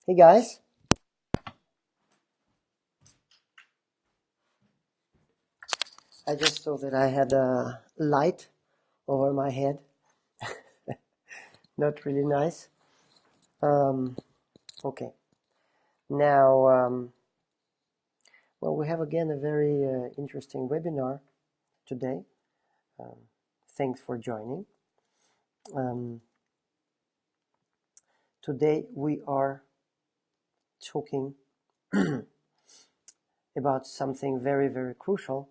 Hey guys, I just saw that I had a light over my head. Not really nice. Um, okay, now, well, we have again a very interesting webinar today. Um, Thanks for joining. Um, Today we are talking about something very, very crucial,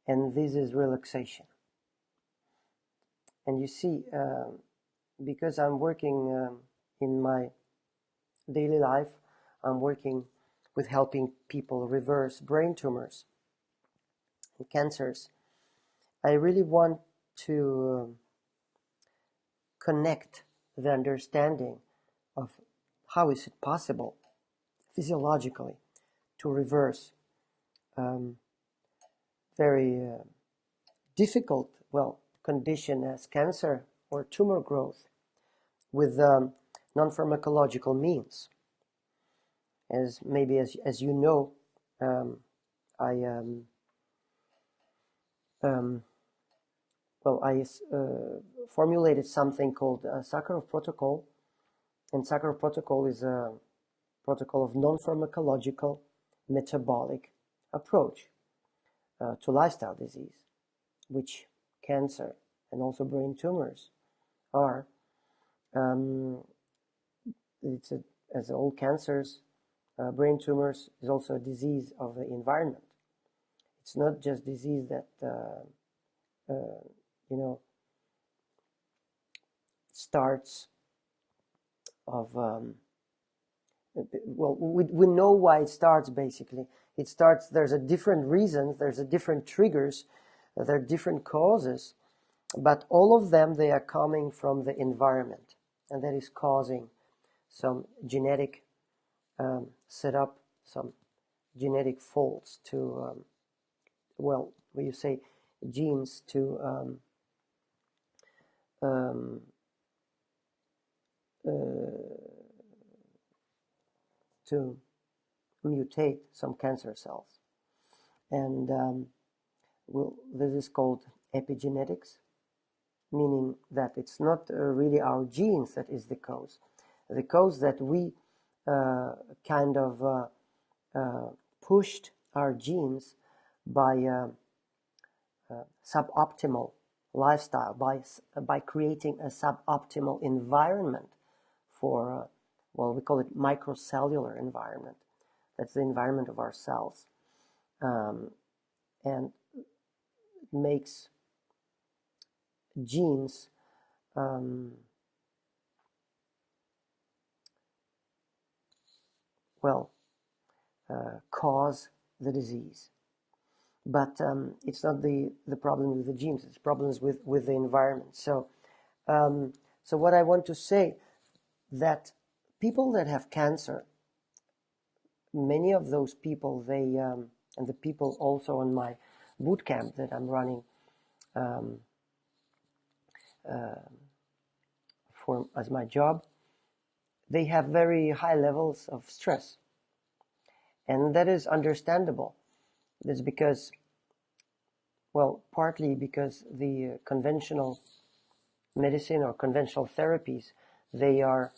and this is relaxation. And you see, because I'm working in my daily life, I'm working with helping people reverse brain tumors and cancers. I really want to connect the understanding of how is it possible physiologically to reverse very difficult, condition as cancer or tumor growth with non-pharmacological means. As maybe as you know, I I formulated something called Sakharov Protocol, and Sakharov Protocol is a protocol of non-pharmacological metabolic approach to lifestyle disease, which cancer and also brain tumors are. It's as all cancers, brain tumors is also a disease of the environment. It's not just disease that starts of we know why it starts. Basically, it starts, there's a different reasons, there's a different triggers, there are different causes, but all of them, they are coming from the environment, and that is causing some genetic setup, some genetic faults to when you say genes to to mutate some cancer cells. And this is called epigenetics, meaning that it's not really our genes that is the cause. The cause that we kind of pushed our genes by suboptimal lifestyle, by creating a suboptimal environment for, we call it microcellular environment. That's the environment of our cells. And it makes genes cause the disease. But it's not the problem with the genes, it's problems with the environment. So what I want to say, that people that have cancer, many of those people, they and the people also on my boot camp that I'm running for as my job, they have very high levels of stress, and that is understandable. That's because, partly because the conventional medicine or conventional therapies, they are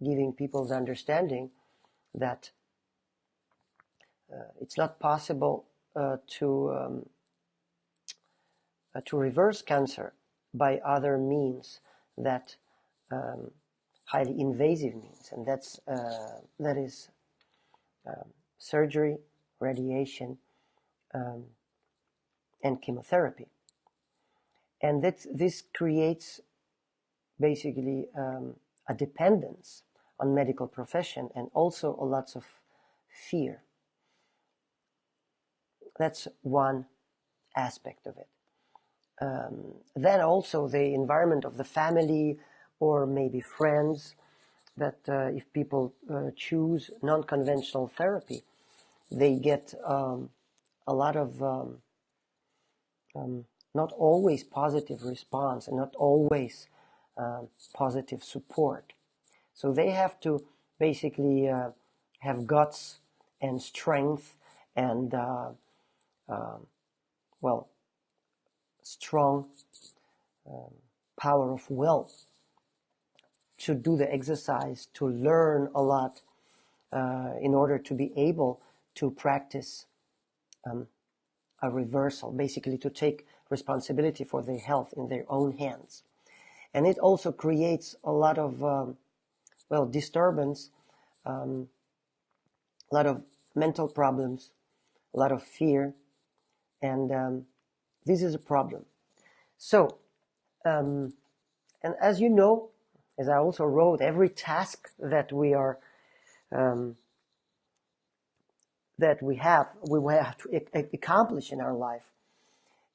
giving people the understanding that it's not possible to reverse cancer by other means that highly invasive means, and that is surgery, radiation, and chemotherapy. And this creates basically a dependence on medical profession, and also a lots of fear. That's one aspect of it. Then also the environment of the family, or maybe friends, that if people choose non-conventional therapy, they get a lot of not always positive response, and not always positive support. So they have to basically have guts and strength and well, strong power of will to do the exercise, to learn a lot in order to be able to practice a reversal, basically to take responsibility for their health in their own hands. And it also creates a lot of, well, disturbance, a lot of mental problems, a lot of fear, and this is a problem. So, and as you know, as I also wrote, every task that we are we have to accomplish in our life,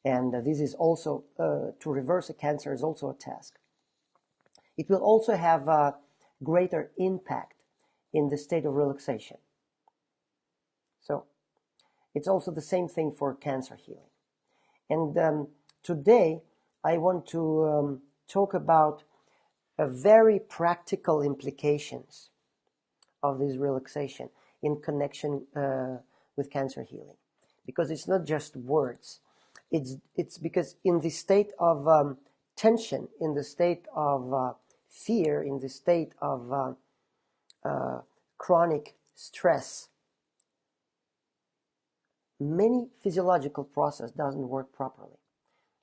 and this is also to reverse a cancer is also a task. It will also have a greater impact in the state of relaxation. So it's also the same thing for cancer healing. And today I want to talk about very practical implications of this relaxation in connection with cancer healing, because it's not just words. It's because in the state of tension, in the state of fear, in the state of chronic stress, many physiological process doesn't work properly.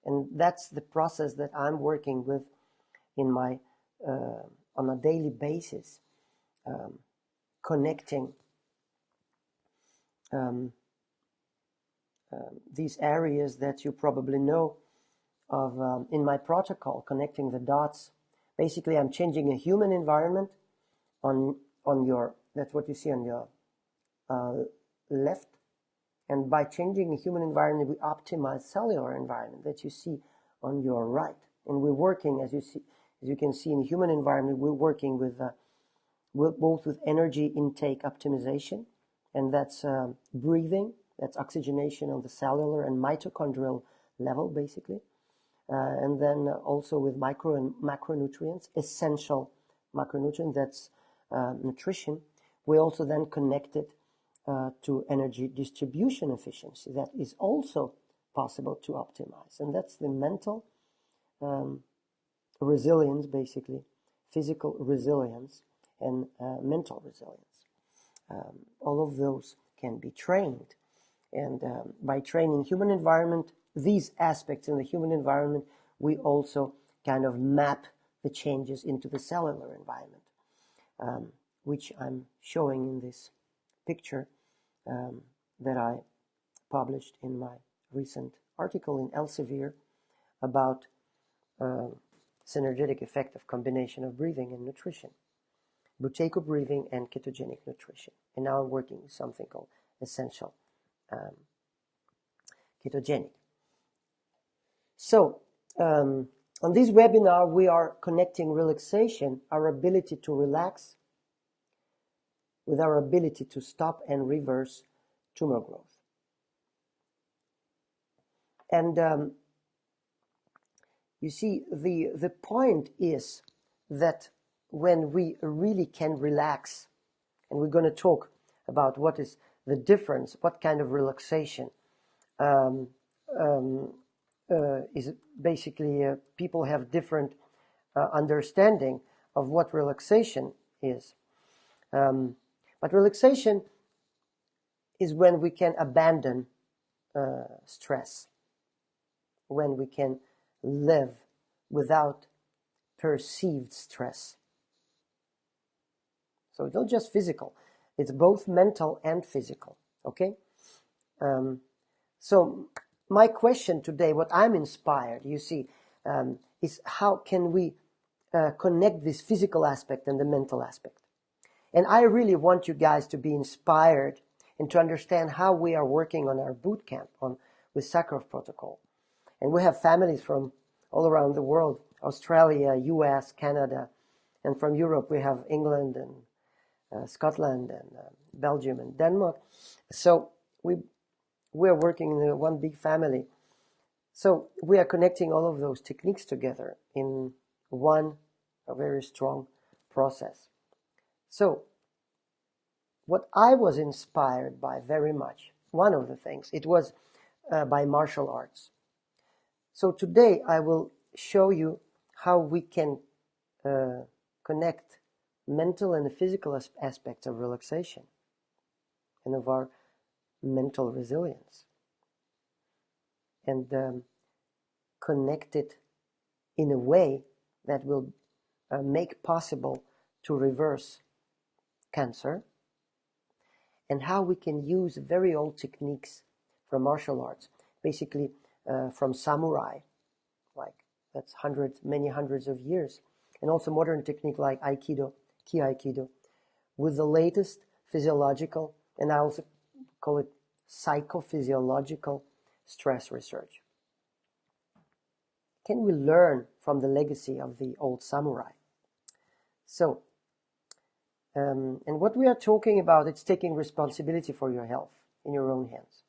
And that's the process that I'm working with in my on a daily basis, connecting these areas that you probably know of in my protocol, connecting the dots. Basically, I'm changing a human environment on your, that's what you see on your left. And by changing a human environment, we optimize cellular environment that you see on your right. And we're working, as you can see in the human environment, we're working with both with energy intake optimization, and that's breathing, that's oxygenation on the cellular and mitochondrial level, basically. And then also with micro and macronutrients, essential macronutrients, that's nutrition. We also then connect it to energy distribution efficiency. That is also possible to optimize. And that's the mental resilience, basically, physical resilience and mental resilience. All of those can be trained. And by training human environment, these aspects in the human environment, we also kind of map the changes into the cellular environment, which I'm showing in this picture that I published in my recent article in Elsevier about synergetic effect of combination of breathing and nutrition, buteyko breathing and ketogenic nutrition. And now I'm working with something called essential ketogenic. So on this webinar, we are connecting relaxation, our ability to relax, with our ability to stop and reverse tumor growth. And you see, the point is that when we really can relax, and we're going to talk about what is the difference, what kind of relaxation is basically, people have different understanding of what relaxation is. But relaxation is when we can abandon stress, when we can live without perceived stress. So it's not just physical, it's both mental and physical, okay? So my question today, what I'm inspired, you see, is how can we connect this physical aspect and the mental aspect? And I really want you guys to be inspired and to understand how we are working on our boot camp with Sakharov Protocol. And we have families from all around the world, Australia, US, Canada, and from Europe we have England and Scotland and Belgium and Denmark. So we're working in one big family. So we are connecting all of those techniques together in a very strong process. So what I was inspired by very much, one of the things, it was by martial arts. So today I will show you how we can connect mental and physical aspects of relaxation and of our mental resilience, and connect it in a way that will make possible to reverse cancer, and how we can use very old techniques from martial arts, basically from samurai, like that's many hundreds of years, and also modern technique like Aikido, Aikido, with the latest physiological, and I also call it psychophysiological stress research. Can we learn from the legacy of the old samurai? So, and what we are talking about, it's taking responsibility for your health in your own hands.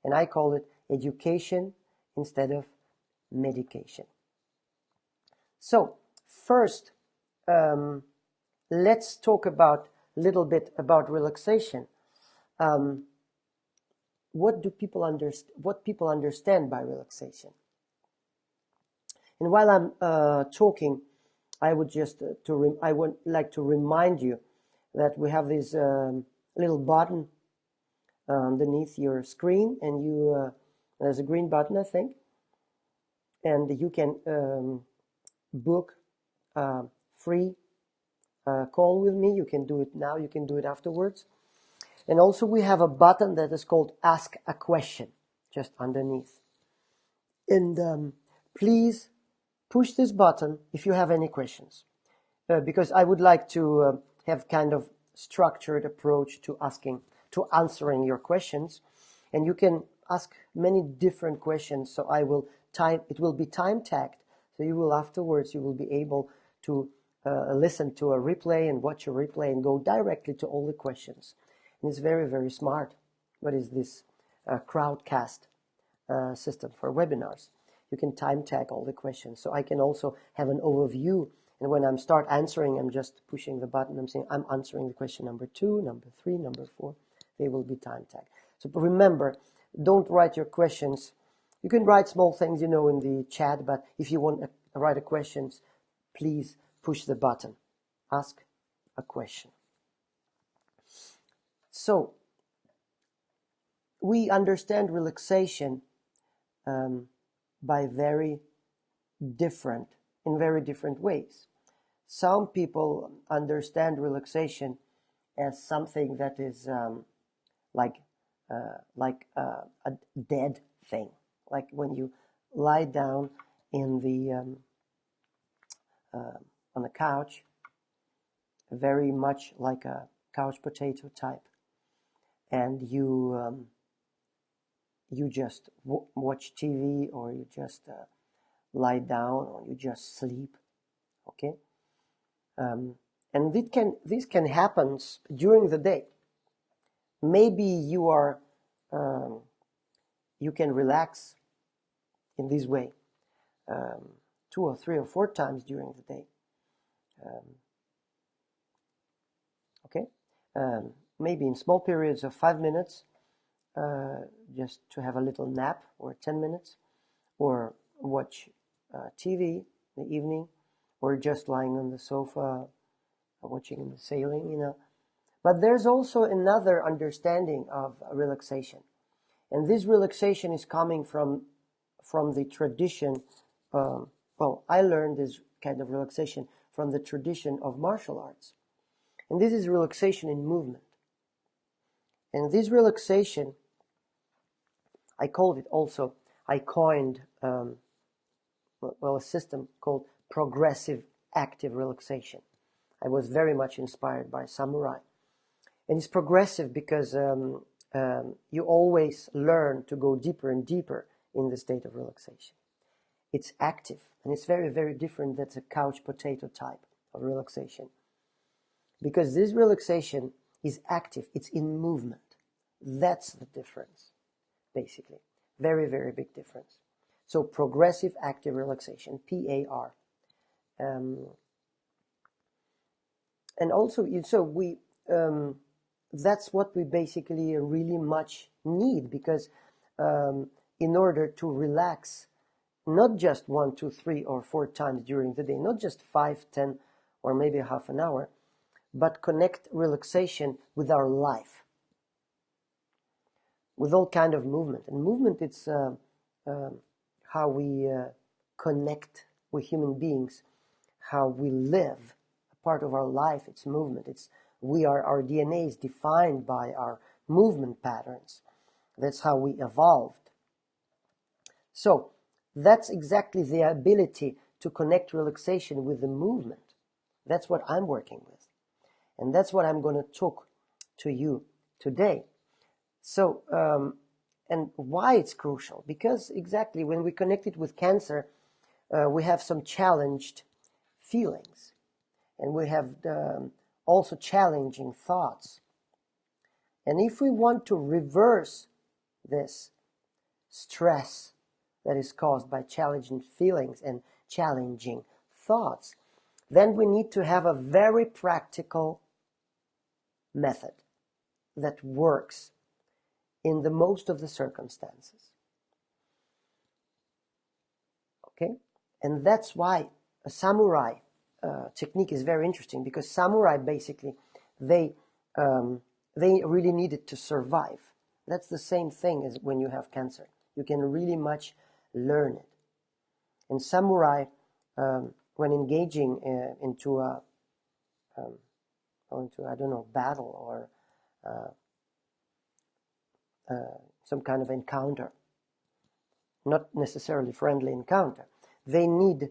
And I call it education instead of medication. So, first, let's talk a little bit about relaxation. What people understand by relaxation? And while I'm talking, I would just I would like to remind you that we have this little button underneath your screen, and there's a green button, I think, and you can book a free call with me. You can do it now, you can do it afterwards. And also we have a button that is called Ask a Question, just underneath. And please push this button if you have any questions, because I would like to have kind of structured approach to answering your questions, and you can ask many different questions. So it will be time tagged, so afterwards you will be able to listen to a replay and watch a replay and go directly to all the questions. And it's very, very smart. What is this crowdcast system for webinars? You can time tag all the questions. So I can also have an overview. And when I start answering, I'm just pushing the button. I'm saying, I'm answering the question number 2, number 3, number 4. They will be time tagged. So remember, don't write your questions. You can write small things, in the chat. But if you want to write a question, please push the button. Ask a question. So we understand relaxation in very different ways. Some people understand relaxation as something that is like a dead thing, like when you lie down in on the couch, very much like a couch potato type, and you just watch TV, or you just lie down, or you just sleep. Okay, and this can happen during the day. Maybe you can relax in this way 2 or 3 or 4 times during the day. Okay, maybe in small periods of 5 minutes, just to have a little nap, or 10 minutes, or watch TV in the evening, or just lying on the sofa watching the sailing, But there's also another understanding of relaxation, and this relaxation is coming from the tradition. I learned this kind of relaxation from the tradition of martial arts, and this is relaxation in movement. And this relaxation, I coined a system called progressive active relaxation. I was very much inspired by samurai. And it's progressive because you always learn to go deeper and deeper in the state of relaxation. It's active, and it's very, very different than the couch potato type of relaxation. Because this relaxation is active, it's in movement. That's the difference, basically. Very, very big difference. So progressive active relaxation, PAR. And also, that's what we basically really much need, because in order to relax, not just 1, 2, 3, or 4 times during the day, not just 5, 10, or maybe half an hour, but connect relaxation with our life, with all kind of movement. And movement, it's how we connect with human beings, how we live. A part of our life, it's movement. Our DNA is defined by our movement patterns. That's how we evolved. So that's exactly the ability to connect relaxation with the movement. That's what I'm working with. And that's what I'm going to talk to you today. So, and why it's crucial? Because exactly when we connect it with cancer, we have some challenged feelings. And we have also challenging thoughts. And if we want to reverse this stress that is caused by challenging feelings and challenging thoughts, then we need to have a very practical method that works in the most of the circumstances. Okay? And that's why a samurai technique is very interesting, because samurai basically, they really needed to survive. That's the same thing as when you have cancer. You can really much learn it. And samurai, when engaging into I don't know, battle or some kind of encounter, not necessarily friendly encounter, they needed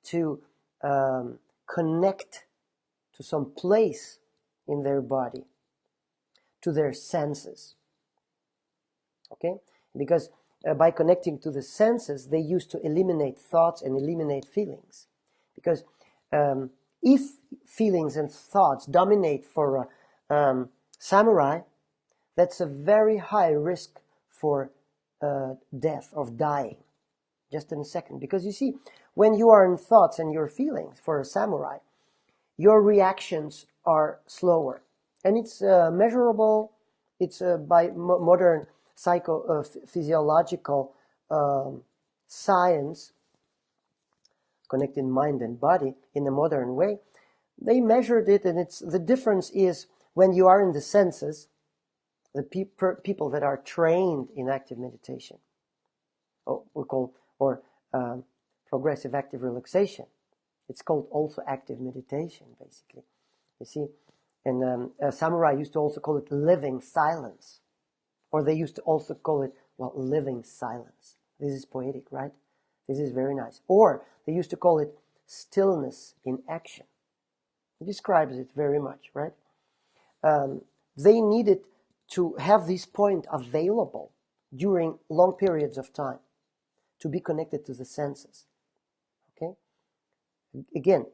to connect to some place in their body, to their senses. Okay? Because by connecting to the senses, they used to eliminate thoughts and eliminate feelings. Because if feelings and thoughts dominate for a samurai, that's a very high risk for death, of dying. Just in a second. Because you see, when you are in thoughts and your feelings for a samurai, your reactions are slower. And it's measurable. It's by modern physiological science, connecting mind and body in a modern way. They measured it, and the difference is when you are in the senses, the people that are trained in active meditation, progressive active relaxation. It's called also active meditation, basically. You see, and samurai used to also call it living silence, or they used to also call it, living silence. This is poetic, right? This is very nice. Or they used to call it stillness in action. It describes it very much, right? They needed to have this point available during long periods of time to be connected to the senses. Okay? Again,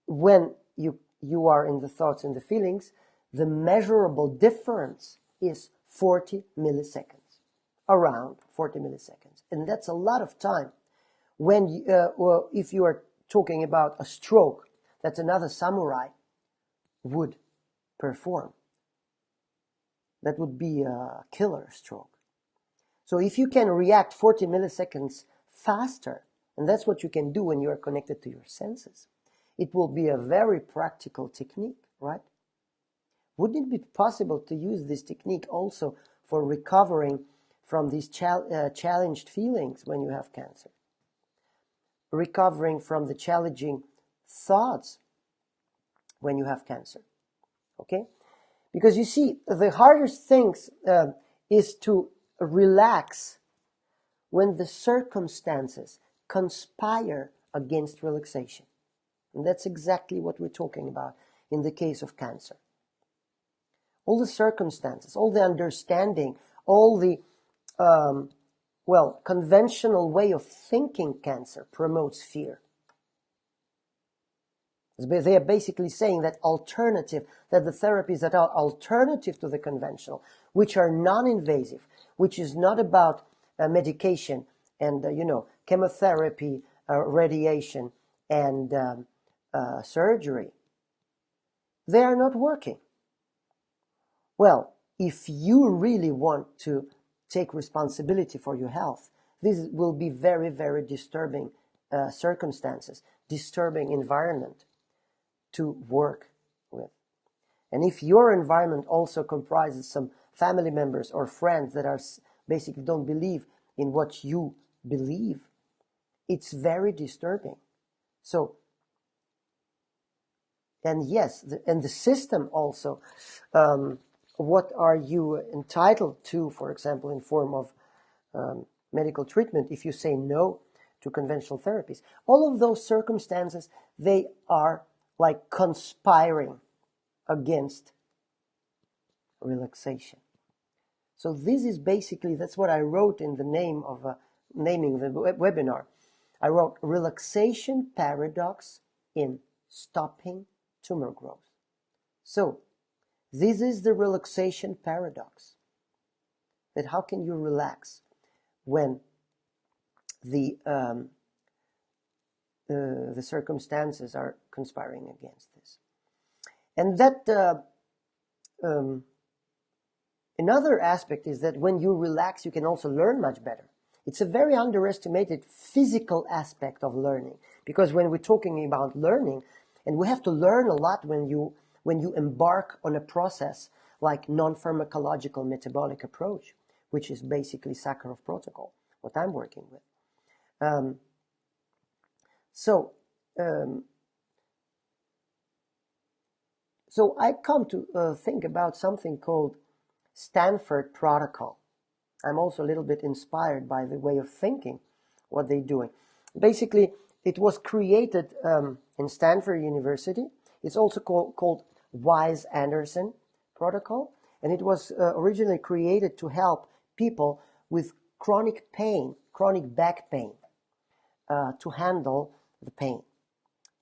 when you are in the thoughts and the feelings, the measurable difference is 40 milliseconds, around 40 milliseconds. And that's a lot of time. When if you are talking about a stroke that another samurai would perform, that would be a killer stroke. So if you can react 40 milliseconds faster, and that's what you can do when you are connected to your senses, it will be a very practical technique, right? Wouldn't it be possible to use this technique also for recovering from these challenged feelings when you have cancer? Recovering from the challenging thoughts when you have cancer, okay? Because you see, the hardest things is to relax when the circumstances conspire against relaxation. And that's exactly what we're talking about in the case of cancer. All the circumstances, all the understanding, all the, conventional way of thinking cancer promotes fear. They are basically saying that the therapies that are alternative to the conventional, which are non-invasive, which is not about medication and, chemotherapy, radiation, and surgery, they are not working. Well, if you really want to take responsibility for your health, this will be very, very disturbing circumstances, disturbing environment to work with. And if your environment also comprises some family members or friends that are basically don't believe in what you believe, it's very disturbing. So, and yes, and the system also, what are you entitled to, for example, in form of medical treatment if you say no to conventional therapies? All of those circumstances, they are like conspiring against relaxation. So this is basically, that's what I wrote in the name of naming the webinar. I wrote Relaxation Paradox in Stopping Tumor Growth. So this is the relaxation paradox. That how can you relax when the circumstances are conspiring against this? And that another aspect is that when you relax, you can also learn much better. It's a very underestimated physical aspect of learning, because when we're talking about learning, and we have to learn a lot when you embark on a process like non-pharmacological metabolic approach, which is basically Sakharov protocol, what I'm working with. So I come to think about something called Stanford protocol. I'm also a little bit inspired by the way of thinking, what they're doing. Basically, it was created in Stanford University. It's also called Wise-Anderson protocol, and it was originally created to help people with chronic pain, chronic back pain, to handle the pain,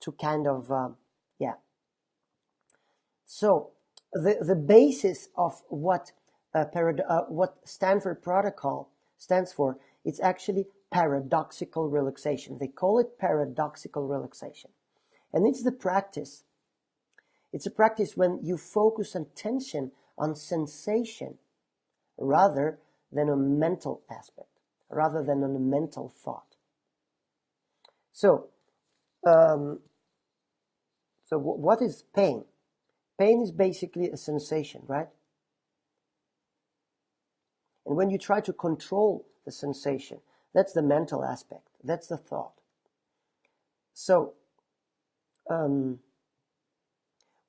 to kind of, So the basis of what Stanford protocol stands for, it's actually paradoxical relaxation. They call it paradoxical relaxation. And it's the practice. It's a practice when you focus attention on sensation rather than on mental aspect, rather than on a mental thought. So, what is pain? Pain is basically a sensation, right? And when you try to control the sensation, that's the mental aspect. That's the thought. So,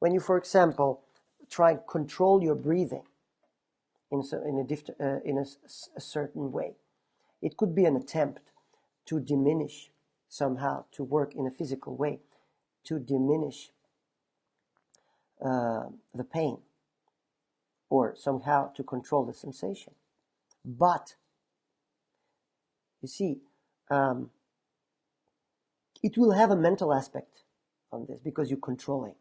when you, for example, try and control your breathing in a certain way, it could be an attempt to diminish somehow, to work in a physical way, to diminish the pain, or somehow to control the sensation. But, you see, it will have a mental aspect on this because you're controlling.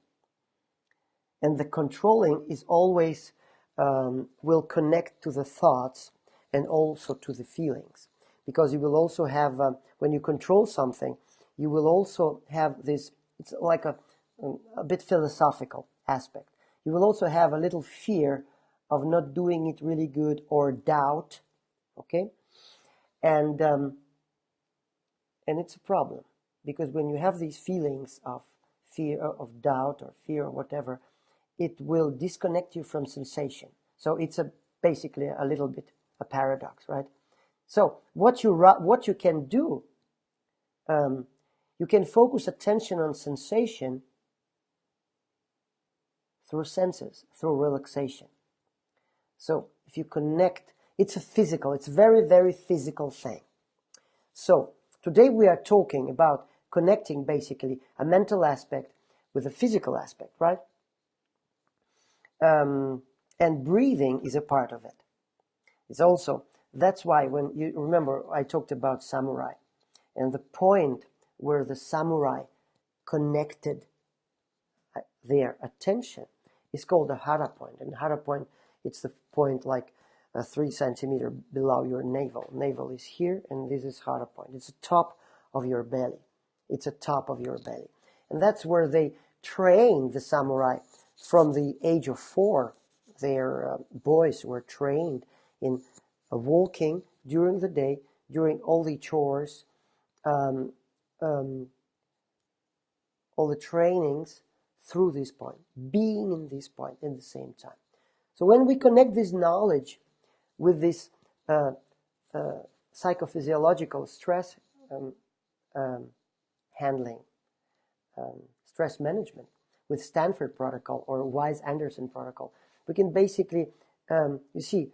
And the controlling is always will connect to the thoughts and also to the feelings. Because you will also have, when you control something, you will also have this, it's like a bit philosophical aspect. You will also have a little fear of not doing it really good, or doubt, okay? And it's a problem, because when you have these feelings of fear, of doubt, or fear, or whatever, it will disconnect you from sensation. So it's basically a little bit a paradox, right? So what you can do, you can focus attention on sensation through senses, through relaxation. So if you connect, it's a very, very physical thing. So today we are talking about connecting basically a mental aspect with a physical aspect, right? And breathing is a part of it. It's also, that's why when you remember I talked about samurai, and the point where the samurai connected their attention is called the hara point. And hara point, it's the point like 3 centimeters below your navel. Navel is here, and this is hara point. It's the top of your belly. It's the top of your belly. And that's where they train the samurai from the age of 4, their boys were trained in walking during the day, during all the chores, um, um, all the trainings through this point, being in this point in the same time. So when we connect this knowledge with this psychophysiological stress handling, stress management with Stanford protocol or Wise-Anderson protocol, we can basically, you see,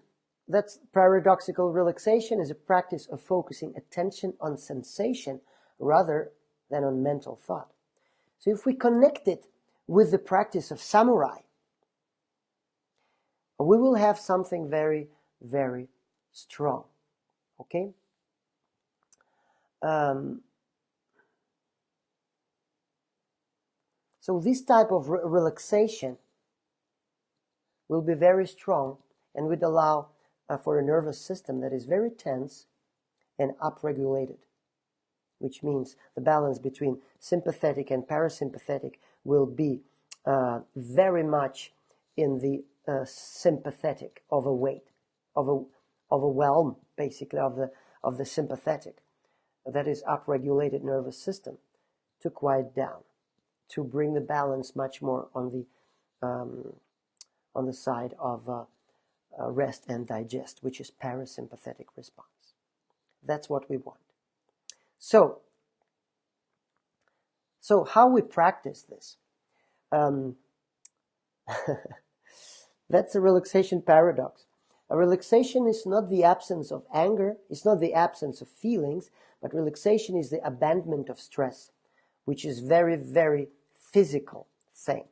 that's paradoxical relaxation is a practice of focusing attention on sensation rather than on mental thought. So if we connect it with the practice of samurai, we will have something very, very strong. Okay? So this type of relaxation will be very strong and would allow for a nervous system that is very tense and upregulated, which means the balance between sympathetic and parasympathetic will be very much in the sympathetic overweight, overwhelm, basically, of the sympathetic, that is upregulated nervous system, to quiet down, to bring the balance much more on the side of rest and digest, which is parasympathetic response. That's what we want. So how we practice this? That's a relaxation paradox. A relaxation is not the absence of anger, it's not the absence of feelings, but relaxation is the abandonment of stress, which is very, very physical thing.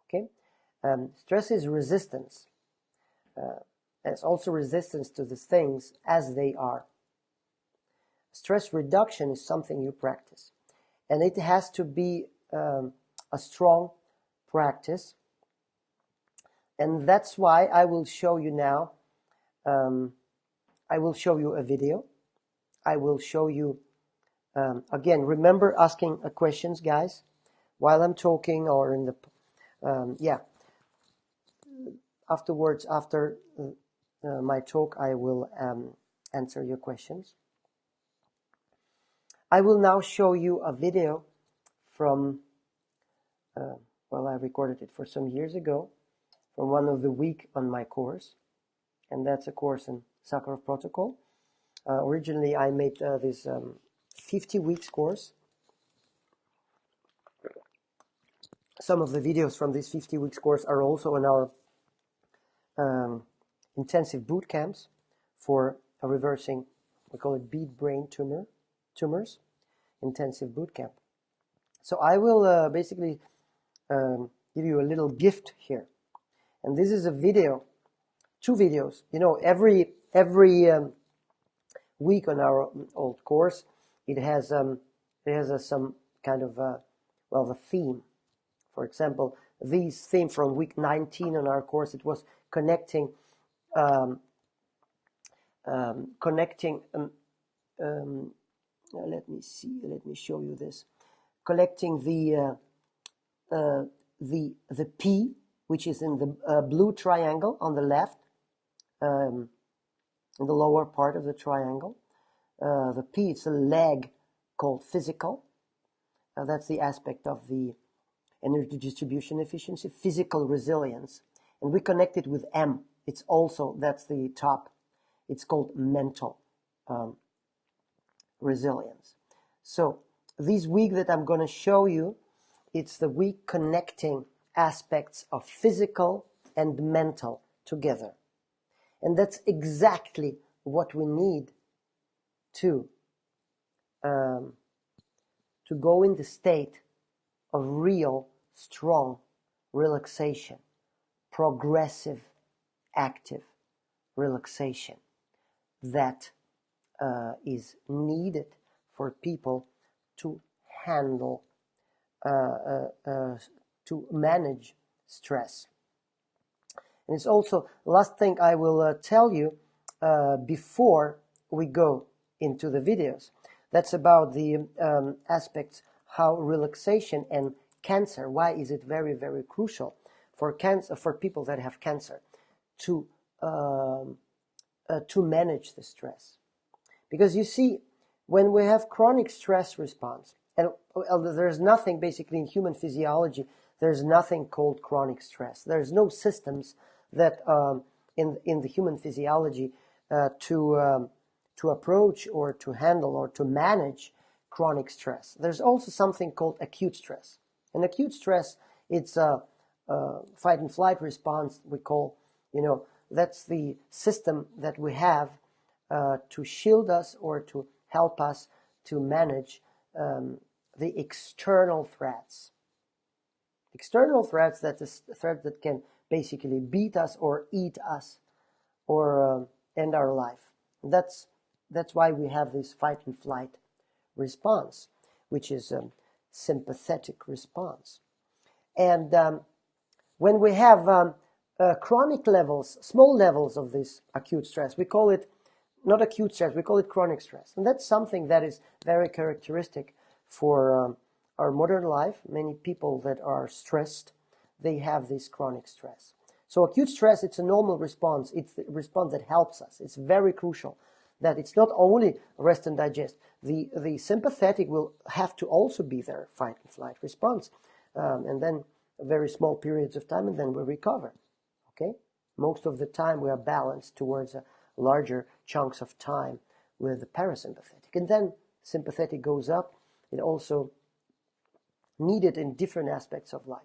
Okay? Stress is resistance. It's also resistance to the things as they are. Stress reduction is something you practice. And it has to be a strong practice. And that's why I will show you now, I will show you a video. I will show you, again, remember asking questions, guys, while I'm talking or in the, afterwards, after my talk, I will answer your questions. I will now show you a video from, well, I recorded it for some years ago, from one of the week on my course, and that's a course in Sakharov protocol. Originally, I made this 50 weeks course. Some of the videos from this 50 weeks course are also in our intensive boot camps for reversing, we call it bead brain tumors, intensive boot camp. So I will basically give you a little gift here. And this is a video, 2 videos. You know, every week on our old course, it has some kind of well, the theme. For example, this theme from week 19 on our course, it was connecting let me see, let me show you this, collecting the P, which is in the blue triangle on the left, in the lower part of the triangle. The P, it's a leg called physical. That's the aspect of the energy distribution efficiency, physical resilience. And we connect it with M. It's also, that's the top. It's called mental resilience. So this week that I'm going to show you, it's the week connecting aspects of physical and mental together. And that's exactly what we need to go in the state of real, strong relaxation, progressive, active relaxation that is needed for people to handle, to manage stress. And it's also, last thing I will tell you before we go into the videos. That's about the aspects how relaxation and cancer, why is it very, very crucial for cancer, for people that have cancer, to manage the stress. Because you see, when we have chronic stress response, and there's nothing basically in human physiology, there's nothing called chronic stress. There's no systems that in the human physiology to approach or to handle or to manage chronic stress. There's also something called acute stress. And acute stress, it's a fight and flight response, we call, that's the system that we have to shield us or to help us to manage the external threats. External threats, that is a threat that can basically beat us or eat us or end our life. That's why we have this fight and flight response, which is a sympathetic response. And when we have chronic levels, small levels of this acute stress, we call it not acute stress, we call it chronic stress. And that's something that is very characteristic for our modern life. Many people that are stressed, they have this chronic stress. So acute stress, it's a normal response. It's the response that helps us. It's very crucial that it's not only rest and digest. The sympathetic will have to also be there, fight and flight response. And then very small periods of time, and then we recover. Okay? Most of the time we are balanced towards larger chunks of time with the parasympathetic. And then sympathetic goes up. It also needed in different aspects of life.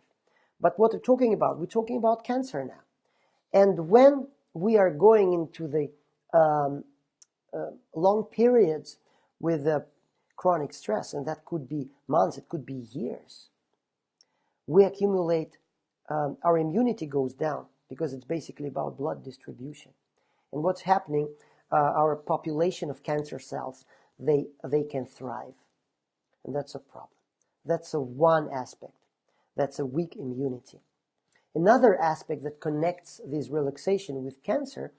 But what we're talking about cancer now. And when we are going into the long periods with chronic stress, and that could be months, it could be years, we accumulate, our immunity goes down because it's basically about blood distribution. And what's happening, our population of cancer cells, they can thrive. And that's a problem. That's one aspect. That's a weak immunity. Another aspect that connects this relaxation with cancer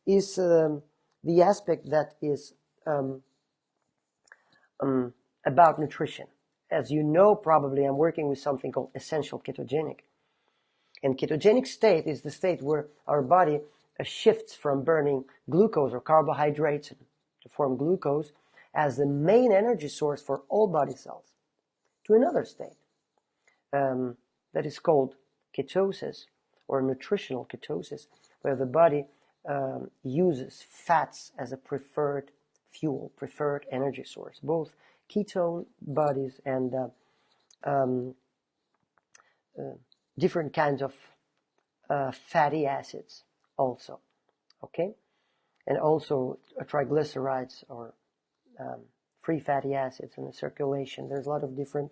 is the aspect that is about nutrition. As you know, probably I'm working with something called essential ketogenic. And ketogenic state is the state where our body shifts from burning glucose or carbohydrates to form glucose as the main energy source for all body cells to another state that is called ketosis or nutritional ketosis, where the body uses fats as a preferred fuel, preferred energy source, both ketone bodies and different kinds of fatty acids also, okay? And also triglycerides or free fatty acids in the circulation. There's a lot of different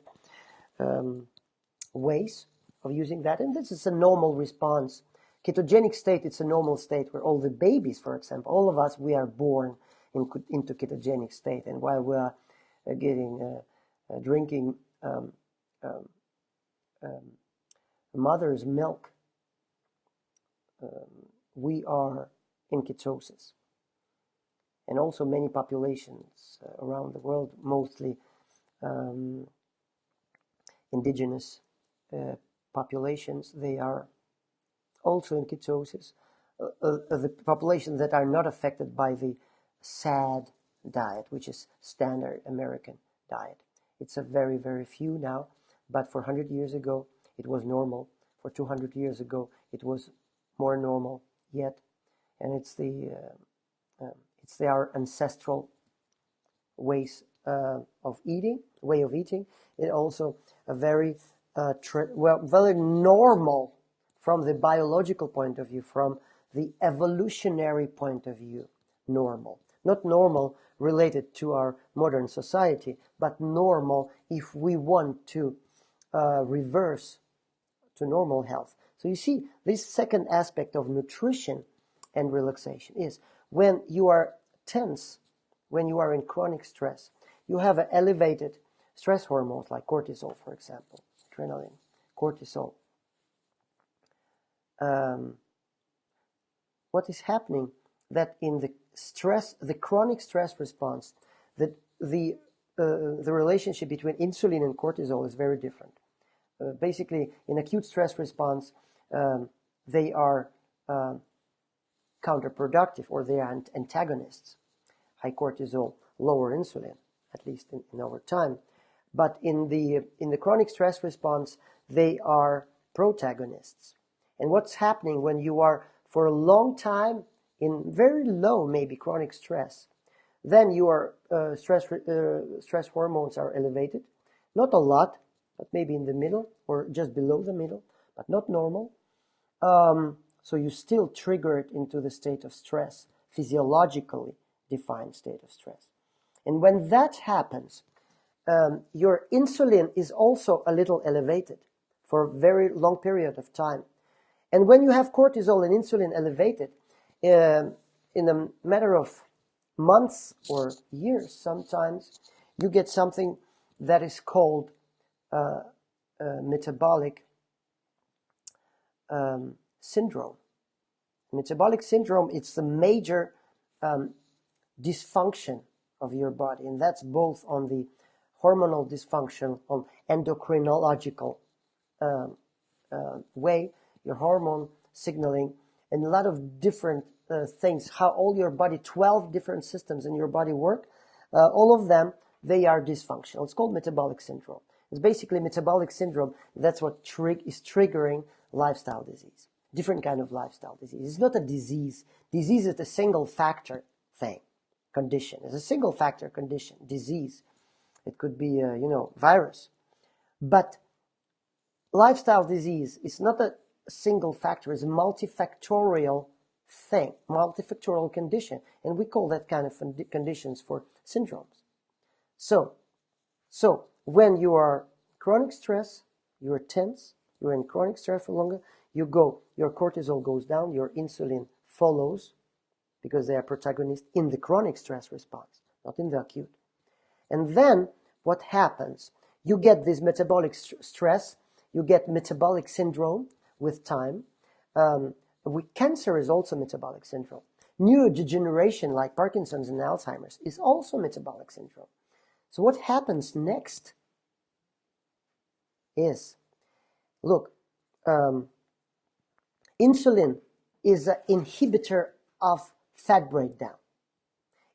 ways of using that, and this is a normal response. Ketogenic state, it's a normal state where all the babies, for example, all of us, we are born into ketogenic state, and while we are drinking mother's milk, we are in ketosis. And also many populations around the world, mostly indigenous populations, they are also in ketosis. The populations that are not affected by the SAD diet, which is standard American diet. It's a very, very few now, but for 100 years ago, it was normal. For 200 years ago, it was more normal yet. And it's our ancestral ways of eating, way of eating. It also a very very normal from the biological point of view, from the evolutionary point of view, normal. Not normal related to our modern society, but normal if we want to reverse to normal health. So you see, this second aspect of nutrition and relaxation is when you are tense, when you are in chronic stress, you have an elevated stress hormones like cortisol, for example, adrenaline, cortisol. What is happening that in the stress, the chronic stress response, that the relationship between insulin and cortisol is very different. Basically, in acute stress response, they are counterproductive, or they are antagonists. High cortisol, lower insulin, at least in our time. But in the chronic stress response, they are protagonists. And what's happening when you are for a long time in very low, maybe chronic stress, then your stress hormones are elevated. Not a lot, but maybe in the middle or just below the middle, but not normal. So you still trigger it into the state of stress, physiologically defined state of stress. And when that happens, your insulin is also a little elevated for a very long period of time. And when you have cortisol and insulin elevated, in a matter of months or years, sometimes you get something that is called metabolic syndrome. Metabolic syndrome, it's a major dysfunction of your body, and that's both on the hormonal dysfunction, on endocrinological way, your hormone signaling, and a lot of different things, how all your body, 12 different systems in your body work, all of them, they are dysfunctional. It's called metabolic syndrome. It's basically metabolic syndrome. That's what is triggering lifestyle disease. Different kind of lifestyle disease. It's not a disease. Disease is a single factor thing, condition. It's a single factor condition, disease. It could be, virus. But lifestyle disease is not a single factor. It's a multifactorial thing, multifactorial condition. And we call that kind of conditions for syndromes. So when you are chronic stress, you're tense, you're in chronic stress for longer, your cortisol goes down, your insulin follows, because they are protagonists in the chronic stress response, not in the acute. And then what happens? You get this metabolic stress, you get metabolic syndrome with time. Cancer is also metabolic syndrome. Neurodegeneration like Parkinson's and Alzheimer's is also metabolic syndrome. So what happens next is, look, insulin is an inhibitor of fat breakdown.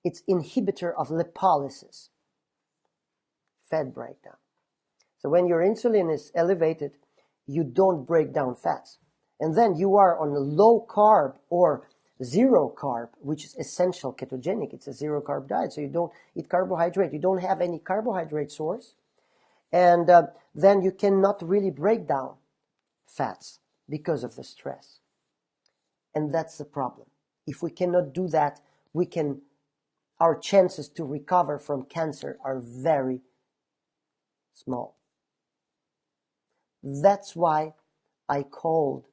It's inhibitor of lipolysis, fat breakdown. So when your insulin is elevated, you don't break down fats. And then you are on a low carb or zero carb, which is essential ketogenic. It's a zero carb diet. So you don't eat carbohydrate. You don't have any carbohydrate source. And then you cannot really break down fats because of the stress. And that's the problem. If we cannot do that, our chances to recover from cancer are very small. That's why I called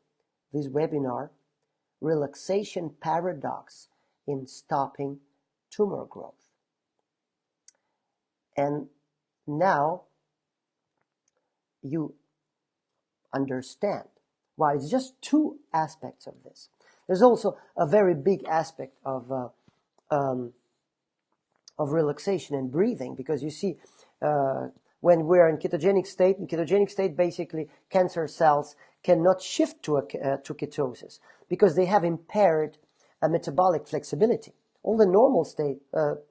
this webinar Relaxation Paradox in Stopping Tumor Growth. And now you understand why. It's just two aspects of this. There's also a very big aspect of relaxation and breathing, because you see, when we're in ketogenic state, basically cancer cells cannot shift to ketosis because they have impaired metabolic flexibility. All the normal state, all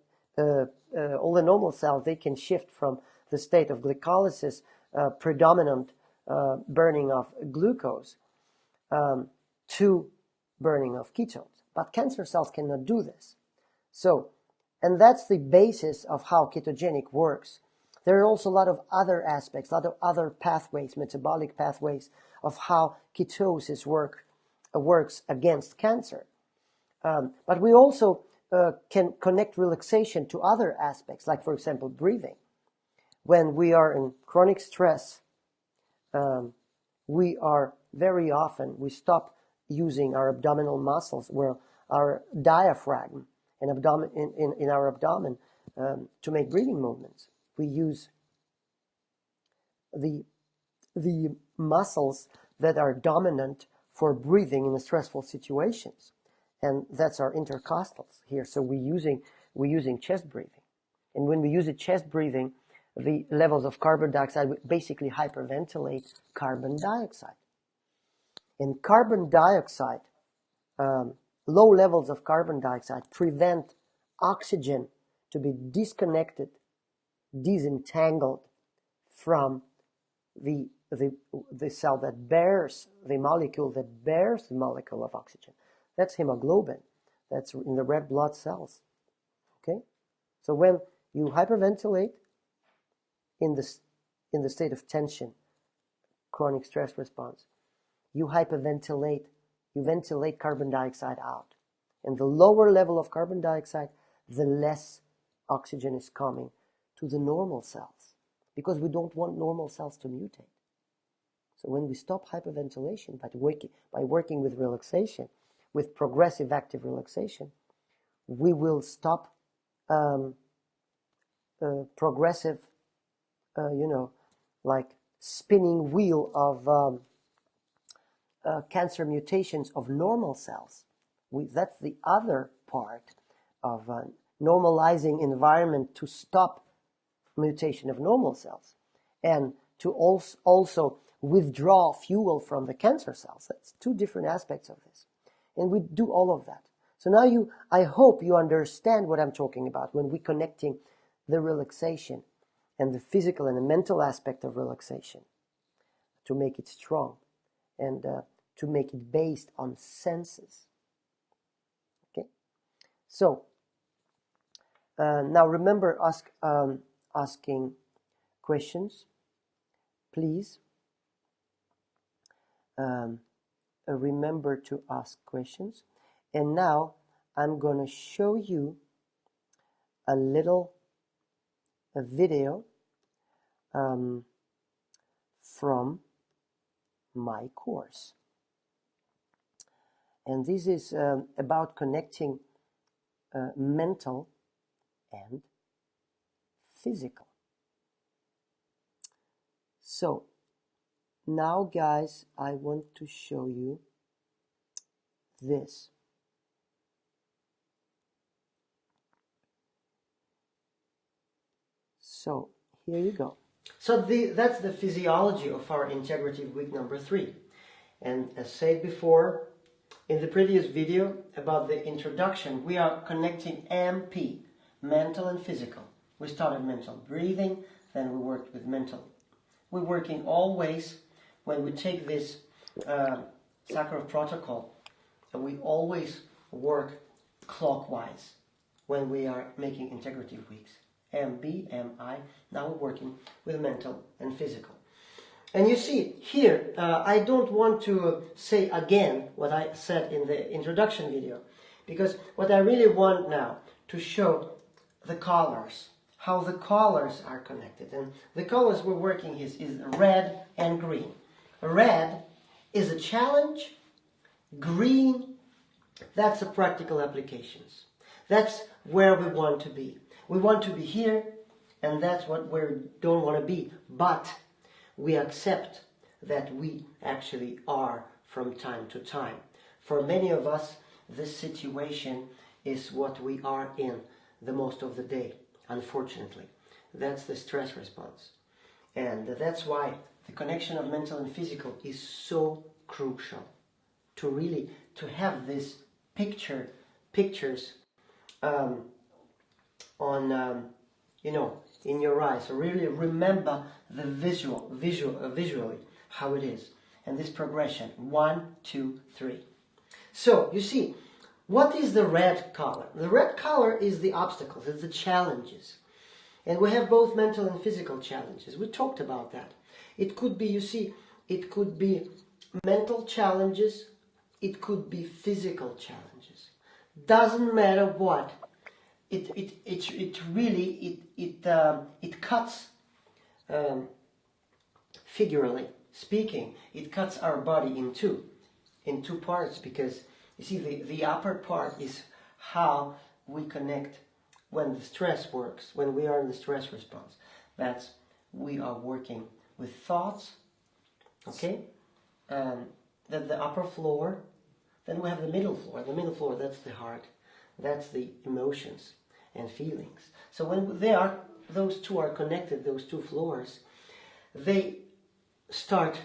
the normal cells, they can shift from the state of glycolysis, predominant burning of glucose, to burning of ketones. But cancer cells cannot do this. So, and that's the basis of how ketogenic works. There are also a lot of other aspects, a lot of other pathways, metabolic pathways of how ketosis works against cancer. But we also can connect relaxation to other aspects, like, for example, breathing. When we are in chronic stress, we stop using our abdominal muscles, where our diaphragm and in our abdomen to make breathing movements. We use the muscles that are dominant for breathing in stressful situations, and that's our intercostals here. So we're using chest breathing, and when we use chest breathing, the levels of carbon dioxide basically hyperventilate carbon dioxide. And carbon dioxide, low levels of carbon dioxide prevent oxygen to be disconnected, disentangled from the cell that bears the molecule of oxygen. That's hemoglobin. That's in the red blood cells. Okay? So when you hyperventilate in the state of tension, chronic stress response, you hyperventilate, you ventilate carbon dioxide out. And the lower level of carbon dioxide, the less oxygen is coming to the normal cells, because we don't want normal cells to mutate. So when we stop hyperventilation by working with relaxation, with progressive active relaxation, we will stop progressive, like spinning wheel of cancer mutations of normal cells. That's the other part of normalizing environment to stop mutation of normal cells, and to also withdraw fuel from the cancer cells. That's two different aspects of this. And we do all of that. So now I hope you understand what I'm talking about when we're connecting the relaxation and the physical and the mental aspect of relaxation to make it strong and to make it based on senses. Okay? So, now remember asking questions, please. Remember to ask questions. And now I'm going to show you a video from my course. And this is about connecting mental and physical. So now, guys, I want to show you this. So here you go. So that's the physiology of our integrative week number 3. And as said before in the previous video about the introduction, we are connecting MP, mental and physical. We started mental breathing, then we worked with mental. We're working always, when we take this Sakharov protocol, we always work clockwise when we are making integrative weeks. MB, MI, now we're working with mental and physical. And you see here, I don't want to say again what I said in the introduction video, because what I really want now to show the colors, how the colors are connected. And the colors we're working is red and green. Red is a challenge, green, that's the practical applications. That's where we want to be. We want to be here, and that's what we don't want to be. But we accept that we actually are from time to time. For many of us, this situation is what we are in the most of the day, unfortunately. That's the stress response. And that's why the connection of mental and physical is so crucial. To have this pictures on in your eyes. So really remember the visually how it is, and this progression 1, 2, 3. So you see, what is the red color? The red color is the obstacles, it's the challenges, and we have both mental and physical challenges. We talked about that. It could be, you see, it could be mental challenges, it could be physical challenges. Doesn't matter what. It really cuts, figuratively speaking, it cuts our body in two parts, because you see the upper part is how we connect when the stress works, when we are in the stress response. That's, we are working with thoughts, okay? Then the upper floor, then we have the middle floor. The middle floor, that's the heart, that's the emotions and feelings. So when those two are connected, those two floors, they start,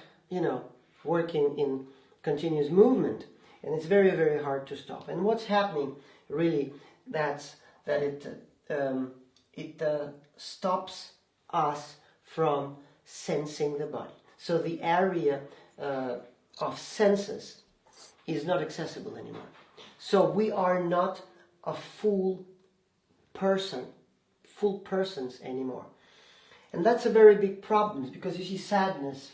working continuous movement, and it's very, very hard to stop. And what's happening really, that it stops us from sensing the body. So the area of senses is not accessible anymore. So we are not a full persons anymore. And that's a very big problem, because you see sadness,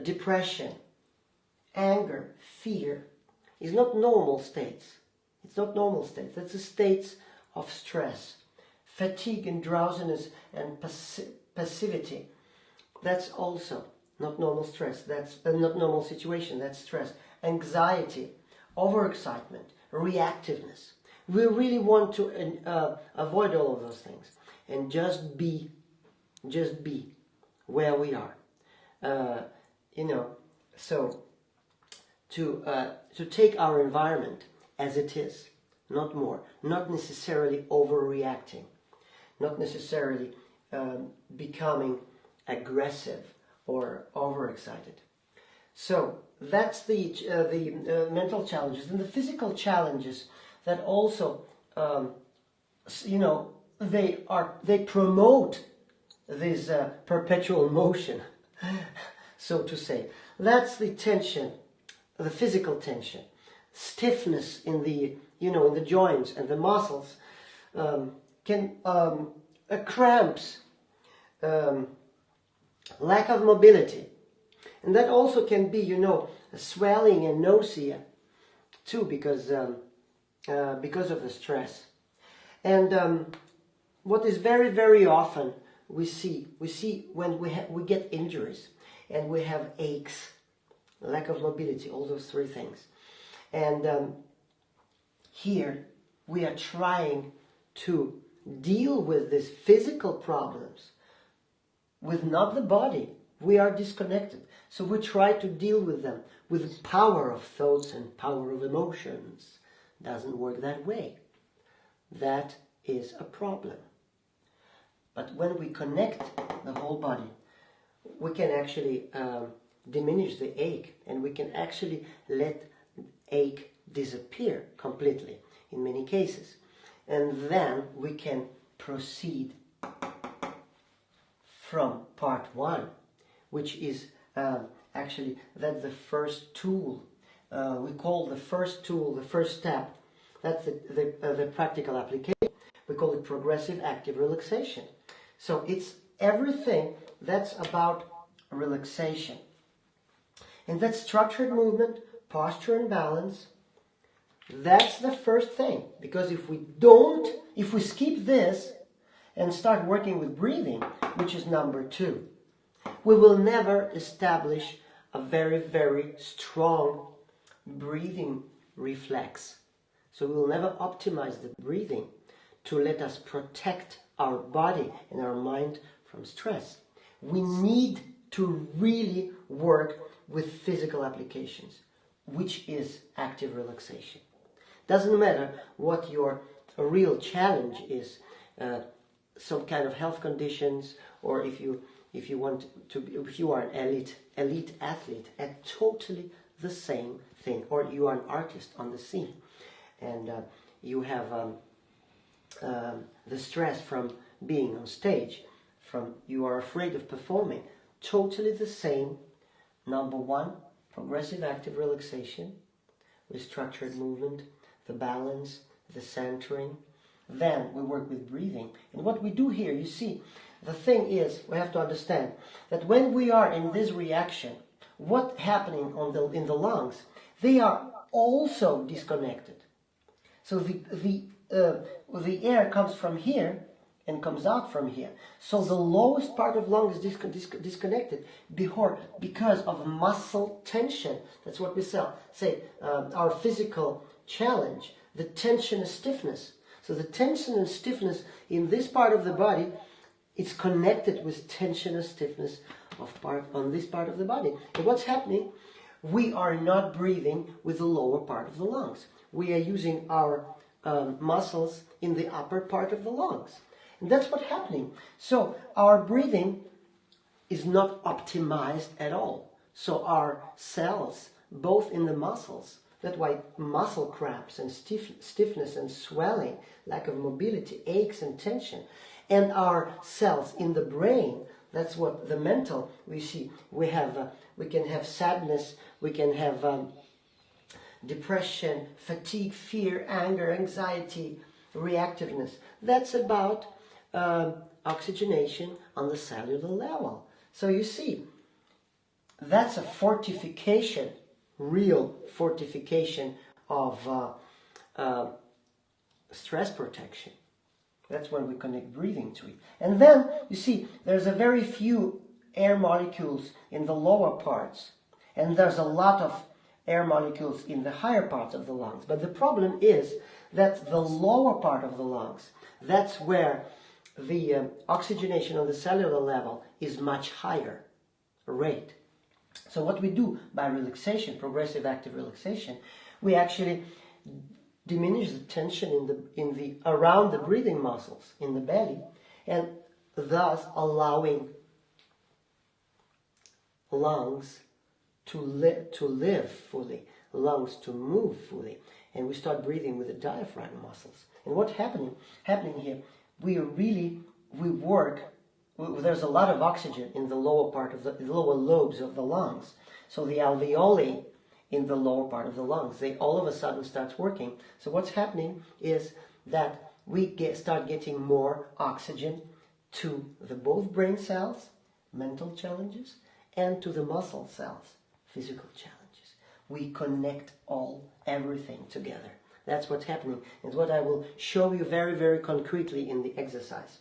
depression, anger, fear is not normal states. It's not normal states. That's the states of stress. Fatigue and drowsiness and passivity, that's also not normal stress. That's not normal situation. That's stress. Anxiety, overexcitement, reactiveness. We really want to avoid all of those things and just be where we are. So to take our environment as it is, not more, not necessarily overreacting, not necessarily becoming aggressive or overexcited. So that's the mental challenges. And the physical challenges that also, they promote this perpetual motion, so to say. That's the tension, the physical tension, stiffness in the in the joints and the muscles, cramps, lack of mobility, and that also can be swelling and nausea too, because of the stress. And what is very, very often we see when we get injuries and we have aches, lack of mobility, all those three things. And here we are trying to deal with these physical problems with not the body. We are disconnected. So we try to deal with them with the power of thoughts and power of emotions. Doesn't work that way. That is a problem. But when we connect the whole body, we can actually diminish the ache, and we can actually let ache disappear completely in many cases. And then we can proceed from part one, which is actually that's the first tool. We call the first tool, the first step. That's the practical application. We call it progressive active relaxation. So it's everything that's about relaxation. And that's structured movement, posture and balance. That's the first thing. Because if we skip this and start working with breathing, which is number 2, we will never establish a very, very strong breathing reflex. So we will never optimize the breathing to let us protect our body and our mind from stress. We need to really work with physical applications, which is active relaxation. Doesn't matter what your real challenge is, some kind of health conditions, or if you are an elite athlete, at totally the same thing, or you are an artist on the scene, and you have the stress from being on stage, you are afraid of performing, totally the same. Number 1, progressive active relaxation with structured movement, the balance, the centering. Then we work with breathing. And what we do here, you see, the thing is, we have to understand that when we are in this reaction, what's happening in the lungs, they are also disconnected. So the air comes from here and comes out from here. So the lowest part of lung is disconnected because of muscle tension. That's what we say. Our physical challenge, the tension and stiffness. So the tension and stiffness in this part of the body, it's connected with tension and stiffness on this part of the body. And what's happening? We are not breathing with the lower part of the lungs. We are using our muscles in the upper part of the lungs. And that's what's happening. So our breathing is not optimized at all. So our cells both in the muscles. That's why muscle cramps and stiffness and swelling, lack of mobility, aches and tension. And our cells in the brain, that's what the mental, we see, we can have sadness, we can have depression, fatigue, fear, anger, anxiety, reactiveness. That's about oxygenation on the cellular level. So you see, that's a fortification, real fortification of stress protection. That's when we connect breathing to it. And then, you see, there's a very few air molecules in the lower parts, and there's a lot of air molecules in the higher parts of the lungs. But the problem is that the lower part of the lungs, that's where the oxygenation on the cellular level is much higher rate. So what we do by relaxation, progressive active relaxation, we actually diminish the tension in the around the breathing muscles in the belly, and thus allowing lungs to live fully, lungs to move fully, and we start breathing with the diaphragm muscles. And what's happening here? We work. There's a lot of oxygen in the lower part of the lower lobes of the lungs. So the alveoli in the lower part of the lungs, they all of a sudden starts working. So what's happening is that we start getting more oxygen to the both brain cells, mental challenges, and to the muscle cells, physical challenges. We connect everything together. That's what's happening, and what I will show you very, very concretely in the exercise.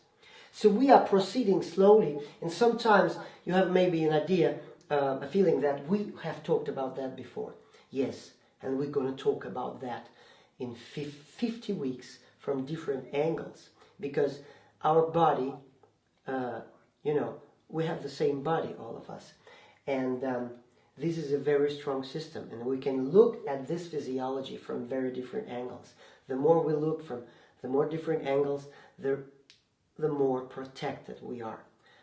So we are proceeding slowly, and sometimes you have maybe an idea, a feeling that we have talked about that before. Yes, and we're going to talk about that in 50 weeks from different angles, because our body, we have the same body, all of us, and this is a very strong system, and we can look at this physiology from very different angles. The more we look from the more different angles, the more protected we are.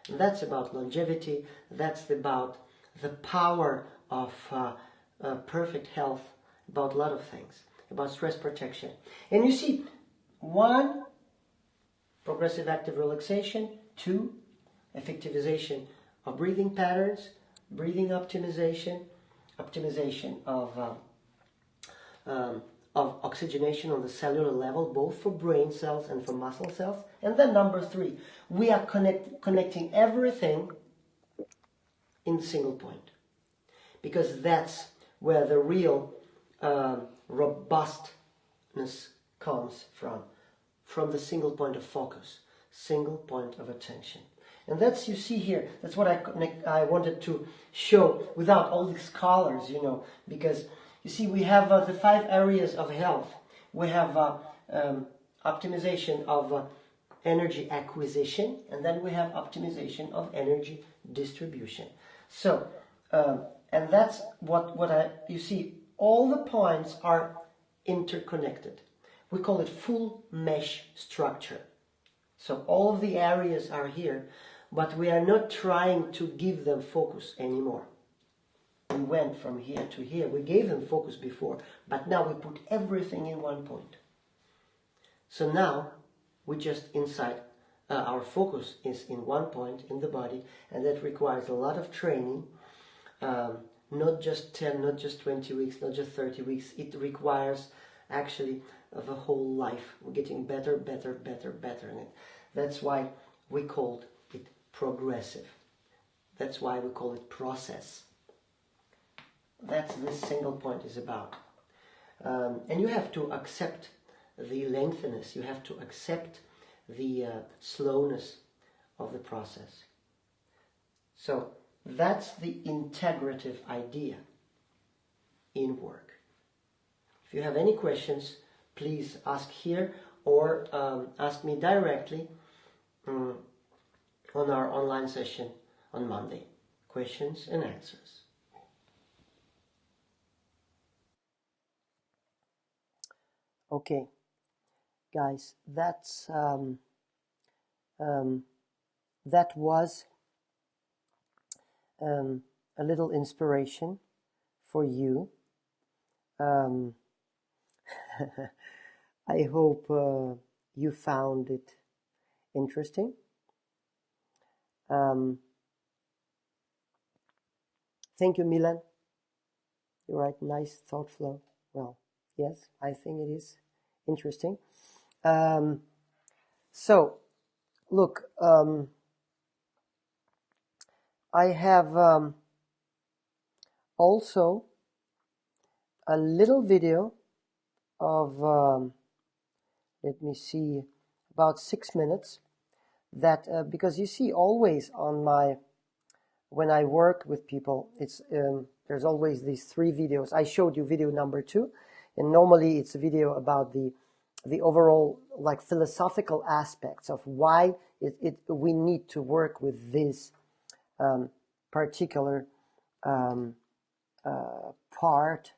And that's about longevity, that's about the power of perfect health, about a lot of things, about stress protection. And you see, 1, progressive active relaxation, 2, effectivization of breathing patterns, breathing optimization of oxygenation on the cellular level, both for brain cells and for muscle cells. And then number 3, we are connecting everything in the single point, because that's where the real robustness comes from the single point of focus, single point of attention. And that's, you see here, that's what I wanted to show without all these colors, because you see we have the 5 areas of health. We have optimization of energy acquisition, and then we have optimization of energy distribution. So, and that's you see, all the points are interconnected. We call it full mesh structure. So all of the areas are here, but we are not trying to give them focus anymore. We went from here to here. We gave them focus before, but now we put everything in one point. So now we just inside, our focus is in one point in the body, and that requires a lot of training. Not just 10, not just 20 weeks, not just 30 weeks. It requires actually the whole life. We're getting better, better, better, better in it. That's why we called it progressive. That's why we call it process. That's this single point is about. And you have to accept the lengthiness. You have to accept the slowness of the process. So that's the integrative idea in work. If you have any questions, please ask here or ask me directly on our online session on Monday. Questions and answers. Okay, guys, that was a little inspiration for you. I hope you found it interesting. Thank you, Milan. You write nice thought flow. Well, yes, I think it is interesting. So, look, I have also a little video of, let me see, about 6 minutes, that because you see always on my, when I work with people, it's there's always these 3 videos. I showed you video number 2, and normally it's a video about the overall, like, philosophical aspects of why we need to work with this particular part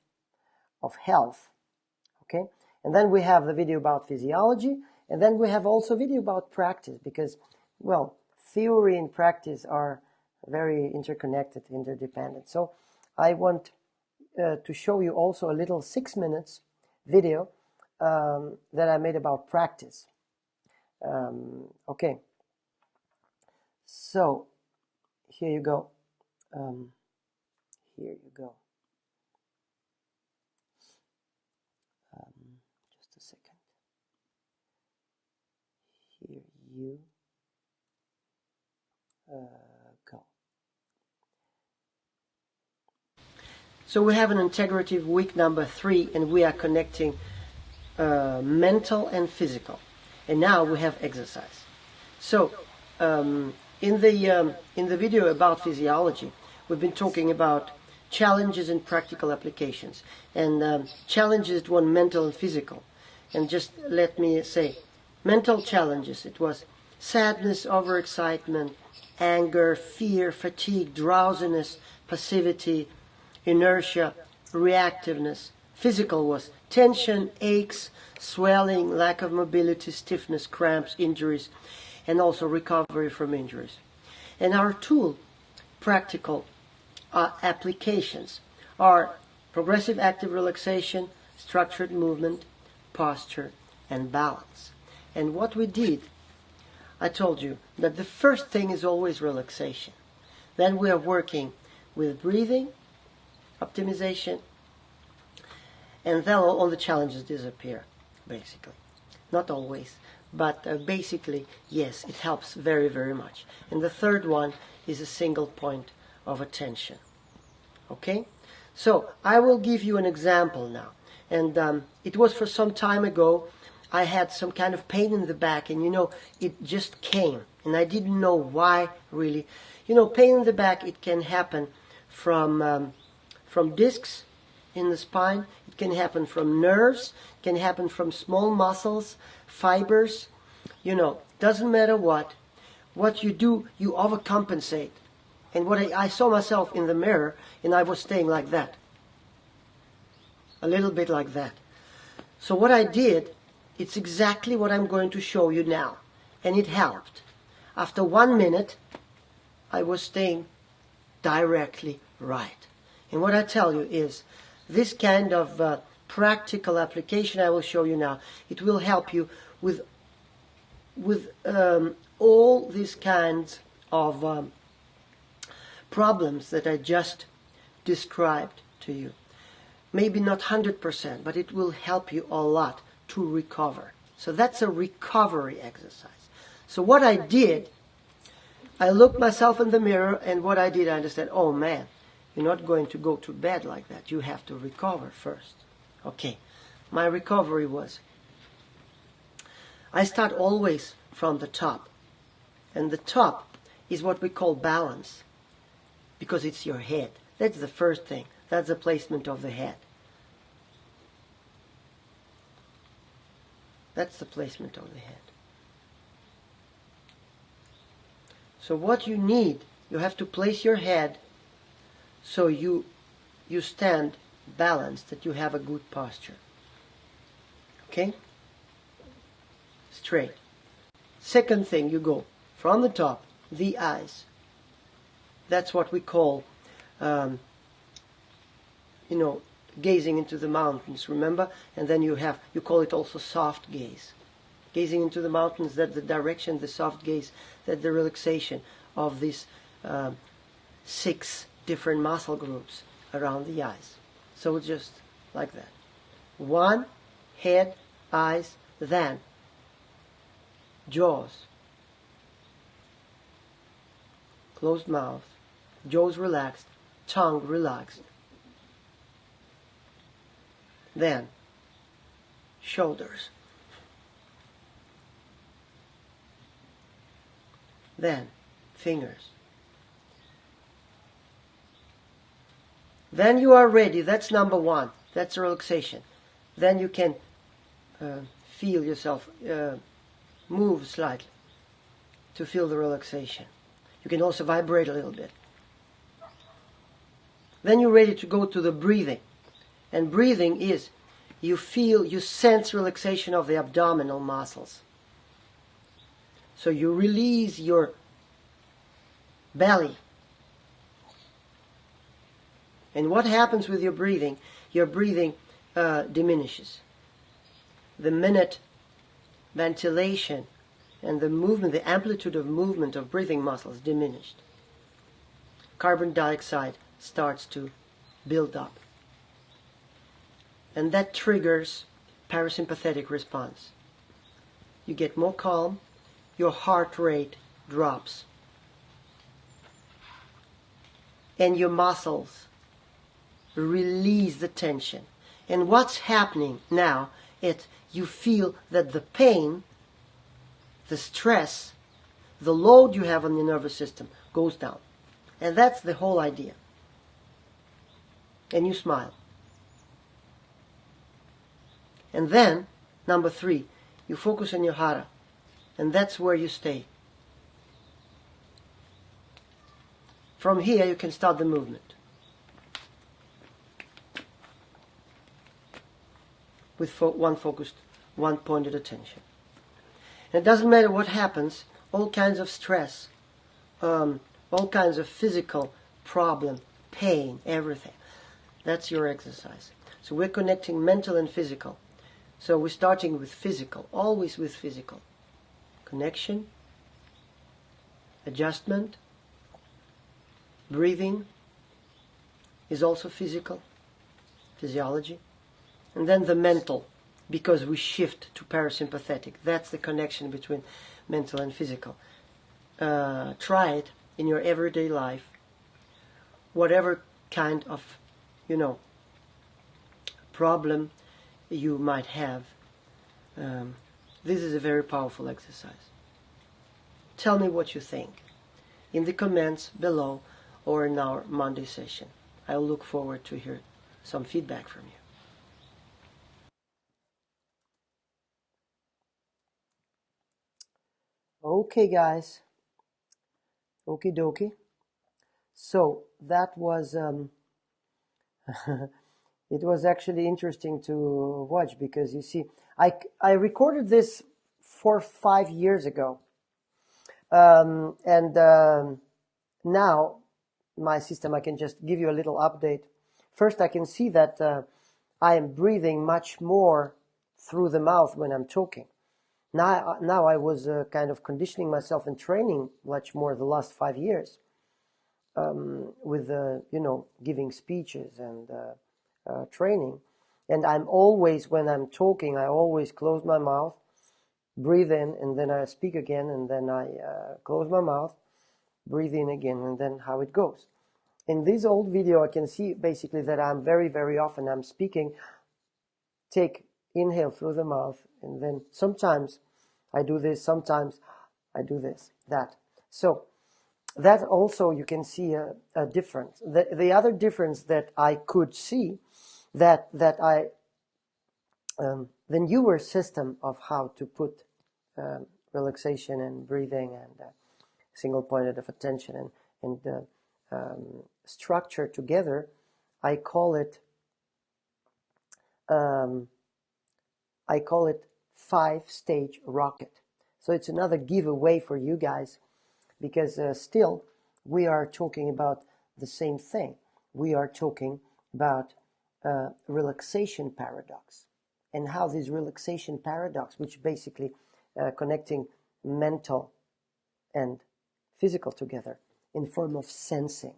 of health. Okay, and then we have the video about physiology, and then we have also video about practice, because, well, theory and practice are very interconnected, interdependent. So I want to show you also a little 6 minutes video that I made about practice. Okay, so here you go. Here you go. Just a second. Here you go. So we have an integrative week number 3, and we are connecting mental and physical. And now we have exercise. So in the video about physiology, we've been talking about challenges and practical applications, and challenges, one mental and physical. And just let me say, mental challenges, it was sadness, overexcitement, anger, fear, fatigue, drowsiness, passivity, inertia, reactiveness. Physical was tension, aches, swelling, lack of mobility, stiffness, cramps, injuries, and also recovery from injuries. And our tool, practical applications, are progressive active relaxation, structured movement, posture, and balance. And what we did, I told you that the first thing is always relaxation. Then we are working with breathing, optimization, and then all the challenges disappear, basically. Not always, but basically, yes, it helps very, very much. And the third one is a single point of attention. Okay? So, I will give you an example now. And it was for some time ago, I had some kind of pain in the back, and it just came. And I didn't know why, really. Pain in the back, it can happen from discs in the spine, it can happen from nerves, it can happen from small muscles, fibers, doesn't matter what you do, you overcompensate. And what I saw myself in the mirror, and I was staying like that, a little bit like that. So what I did, it's exactly what I'm going to show you now, and it helped. After 1 minute, I was staying directly right. And what I tell you is, this kind of practical application I will show you now, it will help you with all these kinds of problems that I just described to you. Maybe not 100%, but it will help you a lot to recover. So that's a recovery exercise. So what I did, I looked myself in the mirror, and what I did, I understand, oh man, you're not going to go to bed like that. You have to recover first. Okay, my recovery was, I start always from the top. And the top is what we call balance, because it's your head. That's the first thing. That's the placement of the head. That's the placement of the head. So what you need, you have to place your head so you stand balanced, that you have a good posture. Okay? Straight. Second thing, you go from the top, the eyes. That's what we call you know, gazing into the mountains, remember? And then you call it also soft gaze. Gazing into the mountains, that the direction, the soft gaze, that the relaxation of these 6 different muscle groups around the eyes. So just like that. 1, head, eyes, then jaws, closed mouth, jaws relaxed, tongue relaxed. Then shoulders. Then fingers. Then you are ready. That's number 1. That's relaxation. Then you can feel yourself move slightly to feel the relaxation. You can also vibrate a little bit. Then you're ready to go to the breathing. And breathing is, you sense relaxation of the abdominal muscles. So you release your belly. And what happens with your breathing? Your breathing diminishes. The minute ventilation and the movement, the amplitude of movement of breathing muscles diminished. Carbon dioxide starts to build up. And that triggers parasympathetic response. You get more calm, your heart rate drops, and your muscles release the tension. And what's happening now is you feel that the pain, the stress, the load you have on your nervous system goes down. And that's the whole idea. And you smile. And then, number 3, you focus on your hara. And that's where you stay. From here you can start the movement. With one focused, one pointed attention. And it doesn't matter what happens, all kinds of stress, all kinds of physical problem, pain, everything. That's your exercise. So we're connecting mental and physical. So we're starting with physical, always with physical. Connection, adjustment, breathing is also physical, physiology. And then the mental, because we shift to parasympathetic. That's the connection between mental and physical. Try it in your everyday life. Whatever kind of, problem you might have. This is a very powerful exercise. Tell me what you think in the comments below or in our Monday session. I'll look forward to hear some feedback from you. Okay, guys. Okie dokie. So that was it was actually interesting to watch, because you see, I recorded this 4 or 5 years ago, and now my system, I can just give you a little update. First, I can see that I am breathing much more through the mouth when I'm talking. Now I was kind of conditioning myself and training much more the last 5 years with giving speeches and training. And I'm always, when I'm talking, I always close my mouth, breathe in, and then I speak again, and then I close my mouth, breathe in again, and then how it goes. In this old video, I can see basically that I'm very, very often I'm speaking, take inhale through the mouth, and then sometimes I do this, sometimes I do this, that. So that also you can see a difference. The other difference that I could see, that I the newer system of how to put relaxation and breathing and single pointed of attention and structure together, I call it 5-stage rocket. So it's another giveaway for you guys, because still we are talking about the same thing. We are talking about relaxation paradox, and how this relaxation paradox, which basically connecting mental and physical together in form of sensing,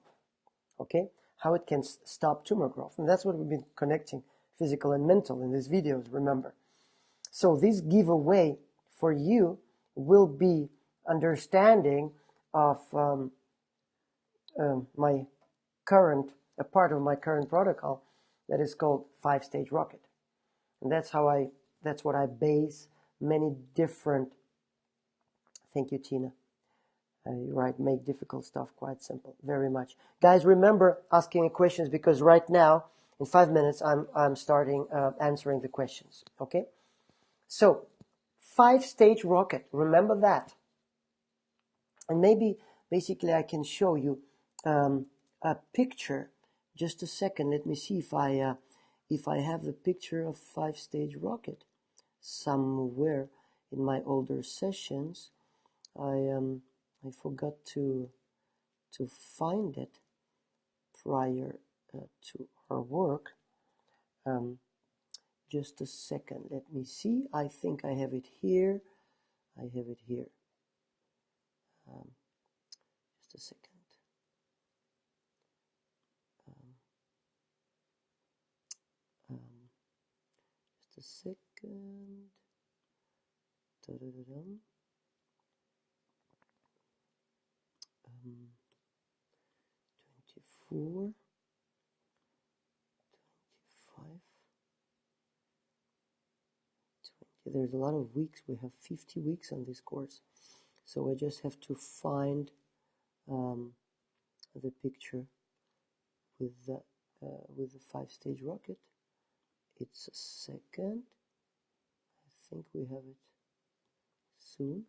okay, how it can stop tumor growth. And that's what we've been connecting, physical and mental, in these videos, remember. So this giveaway for you will be understanding of my current, a part of my current protocol that is called 5-stage rocket. And that's what I base many different, thank you, Tina. Right, make difficult stuff quite simple, very much. Guys, remember asking questions, because right now, in 5 minutes, I'm starting answering the questions, okay? So, 5-stage rocket, remember that. And maybe, basically, I can show you a picture. Just a second, let me see if I have the picture of 5-stage rocket somewhere in my older sessions. I forgot to find it prior to our work. Just a second, let me see. I think I have it here. I have it here. Just a second. Just a second. Da-da-da-dum. 24, 25, 20. There's a lot of weeks. We have 50 weeks on this course. So I just have to find the picture with the 5-stage rocket. It's a second. I think we have it soon.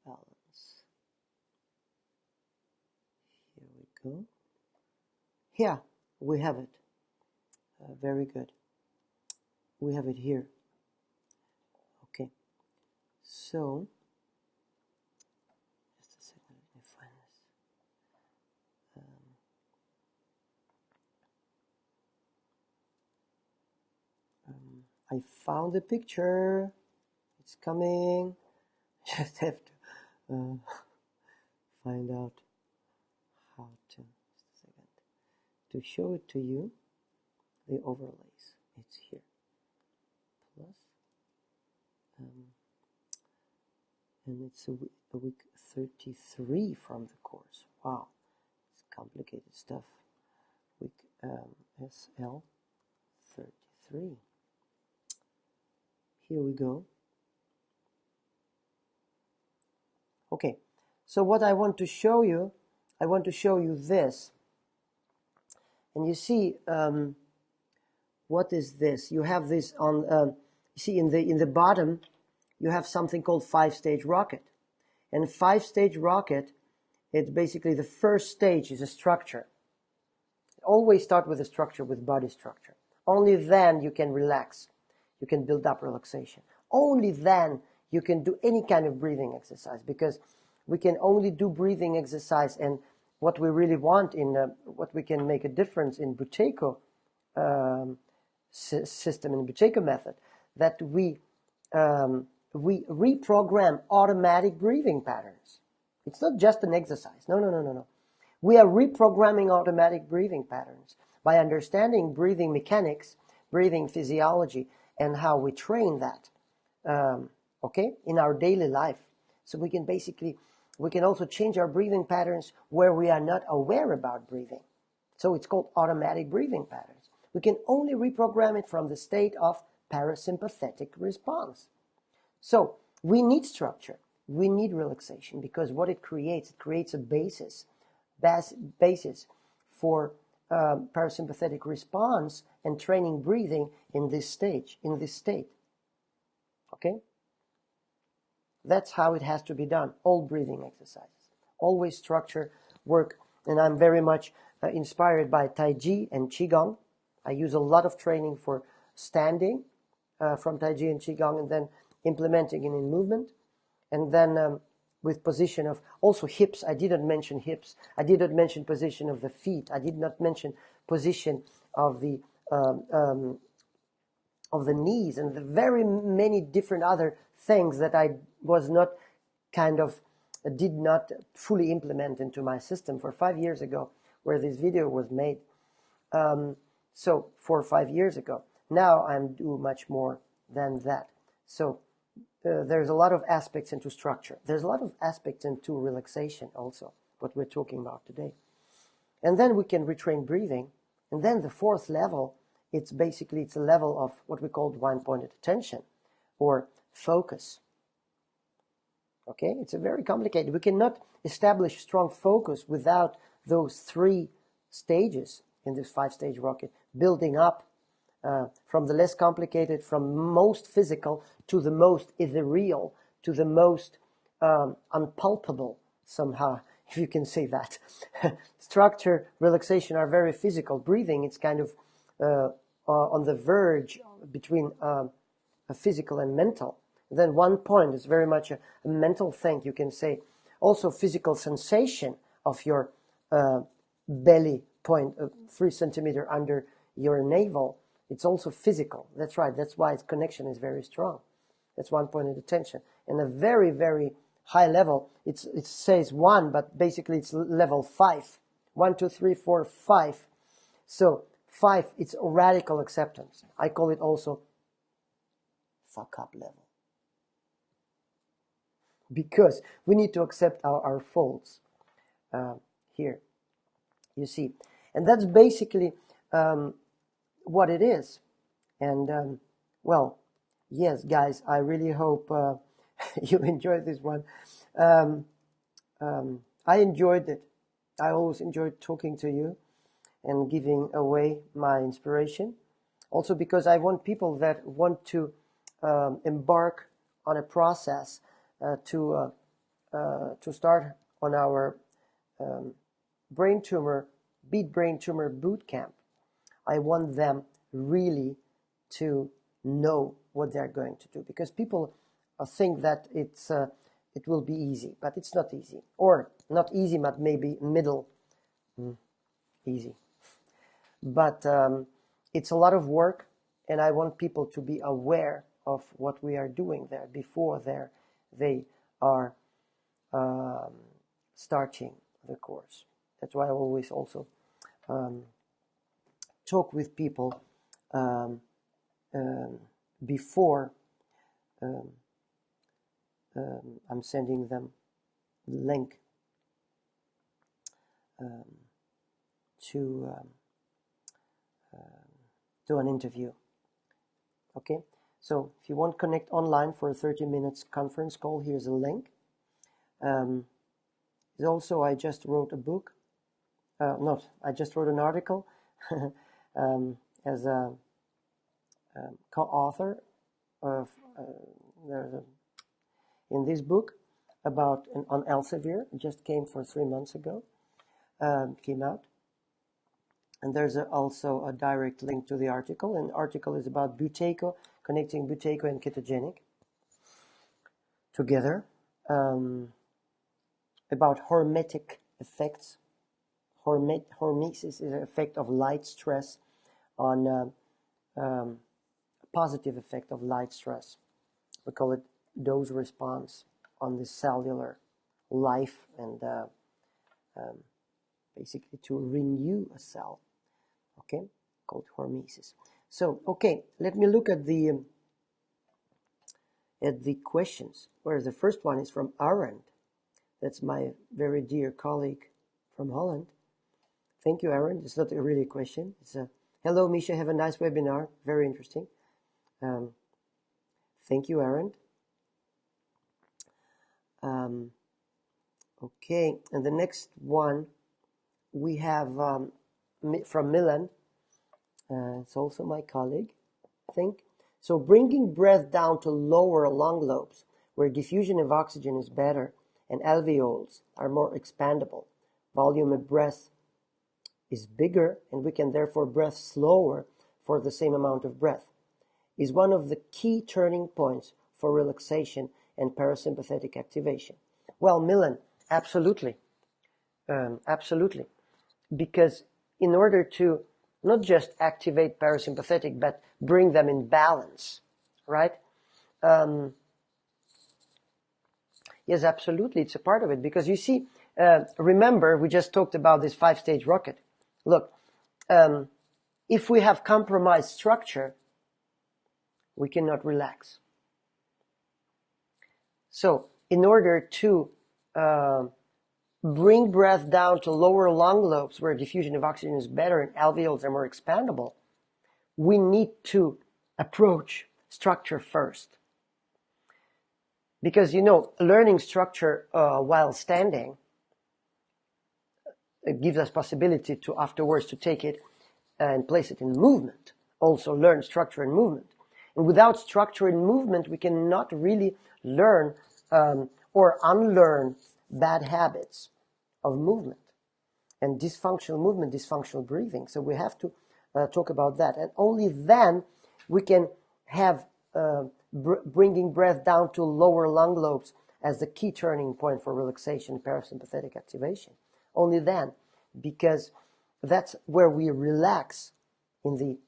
Balance. Here we go. Here we have it. Very good. We have it here. Okay. So, just a second, let me find this. I found the picture. It's coming. Just have to find out how to, just a second, to show it to you. The overlays. It's here. Plus. And it's a week 33 from the course. Wow, it's complicated stuff. Week SL 33. Here we go. Okay, so what I want to show you this. And you see, what is this? You have this on, you see in the bottom, you have something called 5-stage rocket. And 5-stage rocket, it's basically the first stage is a structure. Always start with a structure, with body structure. Only then you can relax. You can build up relaxation. Only then you can do any kind of breathing exercise, because we can only do breathing exercise, and what we really want in what we can make a difference in Buteyko system, in Buteyko method, that we reprogram automatic breathing patterns. It's not just an exercise. No. We are reprogramming automatic breathing patterns by understanding breathing mechanics, breathing physiology, and how we train that, okay, in our daily life. So we can also change our breathing patterns where we are not aware about breathing. So it's called automatic breathing patterns. We can only reprogram it from the state of parasympathetic response. So we need structure, we need relaxation, because what it creates a basis for parasympathetic response and training breathing in this state. Okay? That's how it has to be done. All breathing exercises. Always structure, work. And I'm very much inspired by Tai Chi and Qigong. I use a lot of training for standing from Tai Chi and Qigong, and then implementing it in movement. And then with position of also hips. I didn't mention hips. I didn't mention position of the feet. I did not mention position of the knees and the very many different other things that I was not kind of did not fully implement into my system for 5 years ago, where this video was made. So 4 or 5 years ago. Now I'm do much more than that. So there's a lot of aspects into structure. There's a lot of aspects into relaxation also, what we're talking about today. And then we can retrain breathing. And then the fourth level, it's a level of what we call one-pointed attention or focus. Okay, it's a very complicated. We cannot establish strong focus without those 3 stages in this 5-stage rocket, building up from the less complicated, from most physical to the most ethereal, to the most unpalpable somehow, if you can say that. Structure, relaxation are very physical. Breathing, it's kind of on the verge between a physical and mental. Then one point is very much a mental thing, you can say. Also physical sensation of your belly point, 3 centimeters under your navel. It's also physical. That's right. That's why its connection is very strong. That's one-pointed attention. And a very, very high level, it says 1, but basically it's level 5. 1, 2, 3, 4, 5. So 5, it's radical acceptance. I call it also fuck up level. Because we need to accept our faults here, you see. And that's basically what it is. And well, yes, guys, I really hope you enjoyed this one. I enjoyed it. I always enjoyed talking to you and giving away my inspiration. Also because I want people that want to embark on a process to start on our beat brain tumor boot camp. I want them really to know what they're going to do, because people think that it will be easy, but it's not easy, or not easy, but maybe middle easy. But it's a lot of work, and I want people to be aware of what we are doing there before they are starting the course. That's why I always also talk with people before I'm sending them the link to an interview. Okay, so if you want to connect online for a 30 minutes conference call, here's a link. Also, I just wrote a book. I just wrote an article as a co-author of in this book about on Elsevier. It just came for 3 months ago. Came out. And there's also a direct link to the article. And the article is about buteyko, connecting buteyko and ketogenic together. About hormetic effects. Hormesis is an effect of light stress on a positive effect of light stress. We call it dose response on the cellular life, and basically to renew a cell. Okay, called hormesis. So, okay, let me look at the questions. Where the first one is from Arend. That's my very dear colleague from Holland. Thank you, Aaron. It's not really a question. It's a hello, Misha. Have a nice webinar. Very interesting. Thank you, Aaron. Okay, and the next one we have from Milan. It's also my colleague, I think. So bringing breath down to lower lung lobes, where diffusion of oxygen is better and alveoles are more expandable. Volume of breath is bigger, and we can therefore breathe slower for the same amount of breath, is one of the key turning points for relaxation and parasympathetic activation. Well, Milan, absolutely. Absolutely. Because in order to not just activate parasympathetic, but bring them in balance, right? Yes, absolutely. It's a part of it. Because you see, remember, we just talked about this 5-stage rocket. Look, if we have compromised structure, we cannot relax. So in order to bring breath down to lower lung lobes where diffusion of oxygen is better and alveoles are more expandable, we need to approach structure first. Because, learning structure while standing, it gives us possibility to afterwards to take it and place it in movement. Also learn structure and movement. And without structure and movement, we cannot really learn or unlearn bad habits of movement and dysfunctional movement, dysfunctional breathing. So we have to talk about that. And only then we can have bringing breath down to lower lung lobes as the key turning point for relaxation, parasympathetic activation. Only then, because that's where we relax in the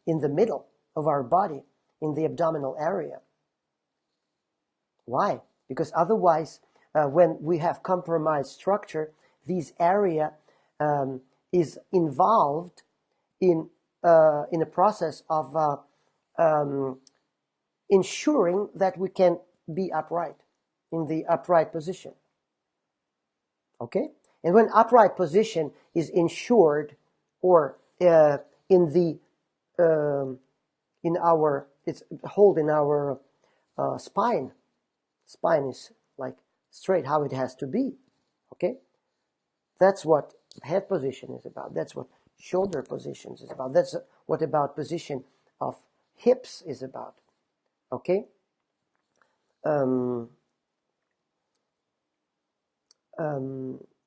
middle of our body, in the abdominal area. Why? Because otherwise, when we have compromised structure, this area is involved in a process of ensuring that we can be upright, in the upright position. Okay? And when upright position is ensured, or it's hold in our spine. Spine is like straight how it has to be. Okay? That's what head position is about. That's what shoulder positions is about. That's what about position of hips is about. Okay?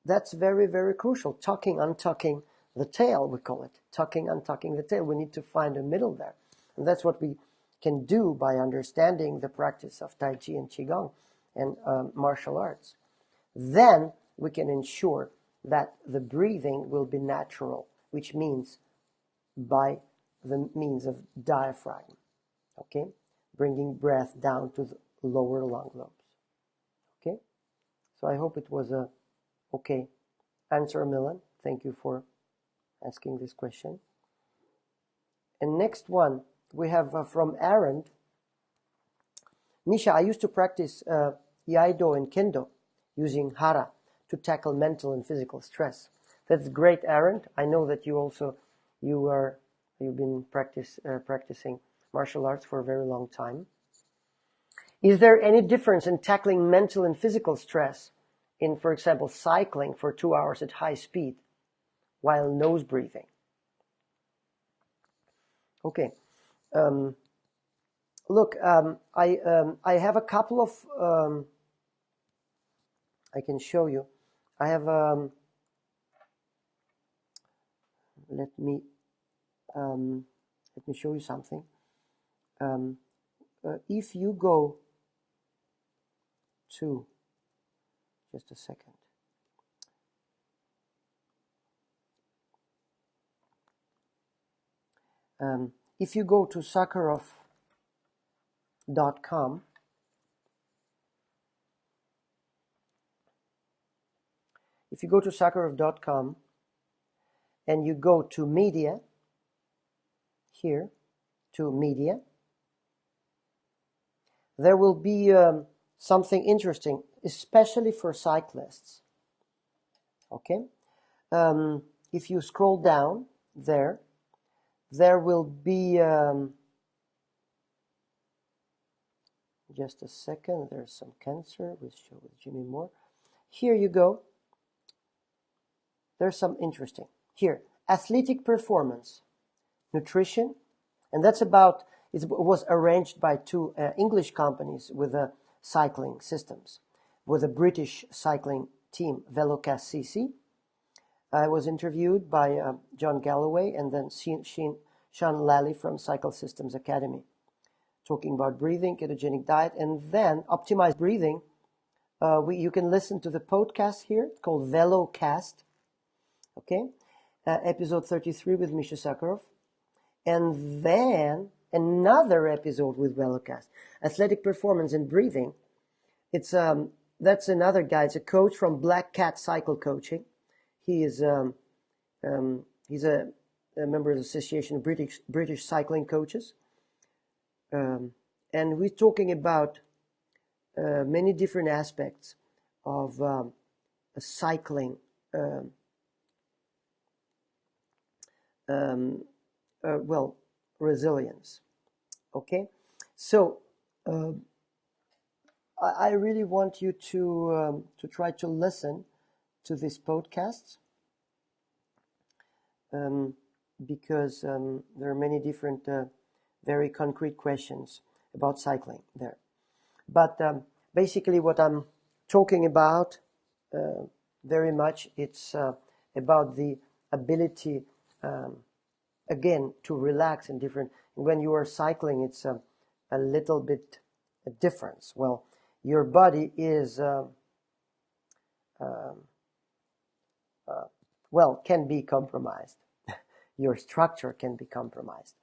That's very, very crucial. Tucking, untucking the tail, we call it. Tucking, untucking the tail. We need to find a middle there. And that's what we can do by understanding the practice of Tai Chi and Qigong and martial arts. Then we can ensure that the breathing will be natural, which means by the means of diaphragm. Okay? Bringing breath down to the lower lung lobes. Okay? So I hope it was a okay answer, Milan. Thank you for asking this question. And next one, we have from Aaron. Misha, I used to practice Aikido and Kendo using Hara to tackle mental and physical stress. That's great, Aaron. I know that you've been practicing martial arts for a very long time. Is there any difference in tackling mental and physical stress in, for example, cycling for 2 hours at high speed while nose breathing? Okay. Look, I have a couple of, I can show you. I have, let me show you something. If you go to, just a second. If you go to Sakharov.com, and you go to media, here, to media, there will be something interesting, especially for cyclists. Okay? If you scroll down there will be, just a second, there's some cancer, we'll show with Jimmy Moore. Here you go. There's some interesting. Here, athletic performance, nutrition, and that's about, it was arranged by two English companies with cycling systems, with a British cycling team, Velocast CC. I was interviewed by John Galloway and then Sean Lally from Cycle Systems Academy, talking about breathing, ketogenic diet, and then optimized breathing You can listen to the podcast here. It's called VeloCast. Okay, episode 33 with Misha Sakharov, and then another episode with VeloCast, athletic performance and breathing. It's that's another guy. It's a coach from Black Cat Cycle Coaching. He is he's a member of the Association of British Cycling Coaches, and we're talking about many different aspects of cycling. Well, resilience. Okay, so I really want you to try to listen to these podcasts, because there are many different, very concrete questions about cycling there. But basically, what I'm talking about very much, it's about the ability, again, to relax in different. When you are cycling, it's a little bit a difference. Well, your body is can be compromised. Your structure can be compromised.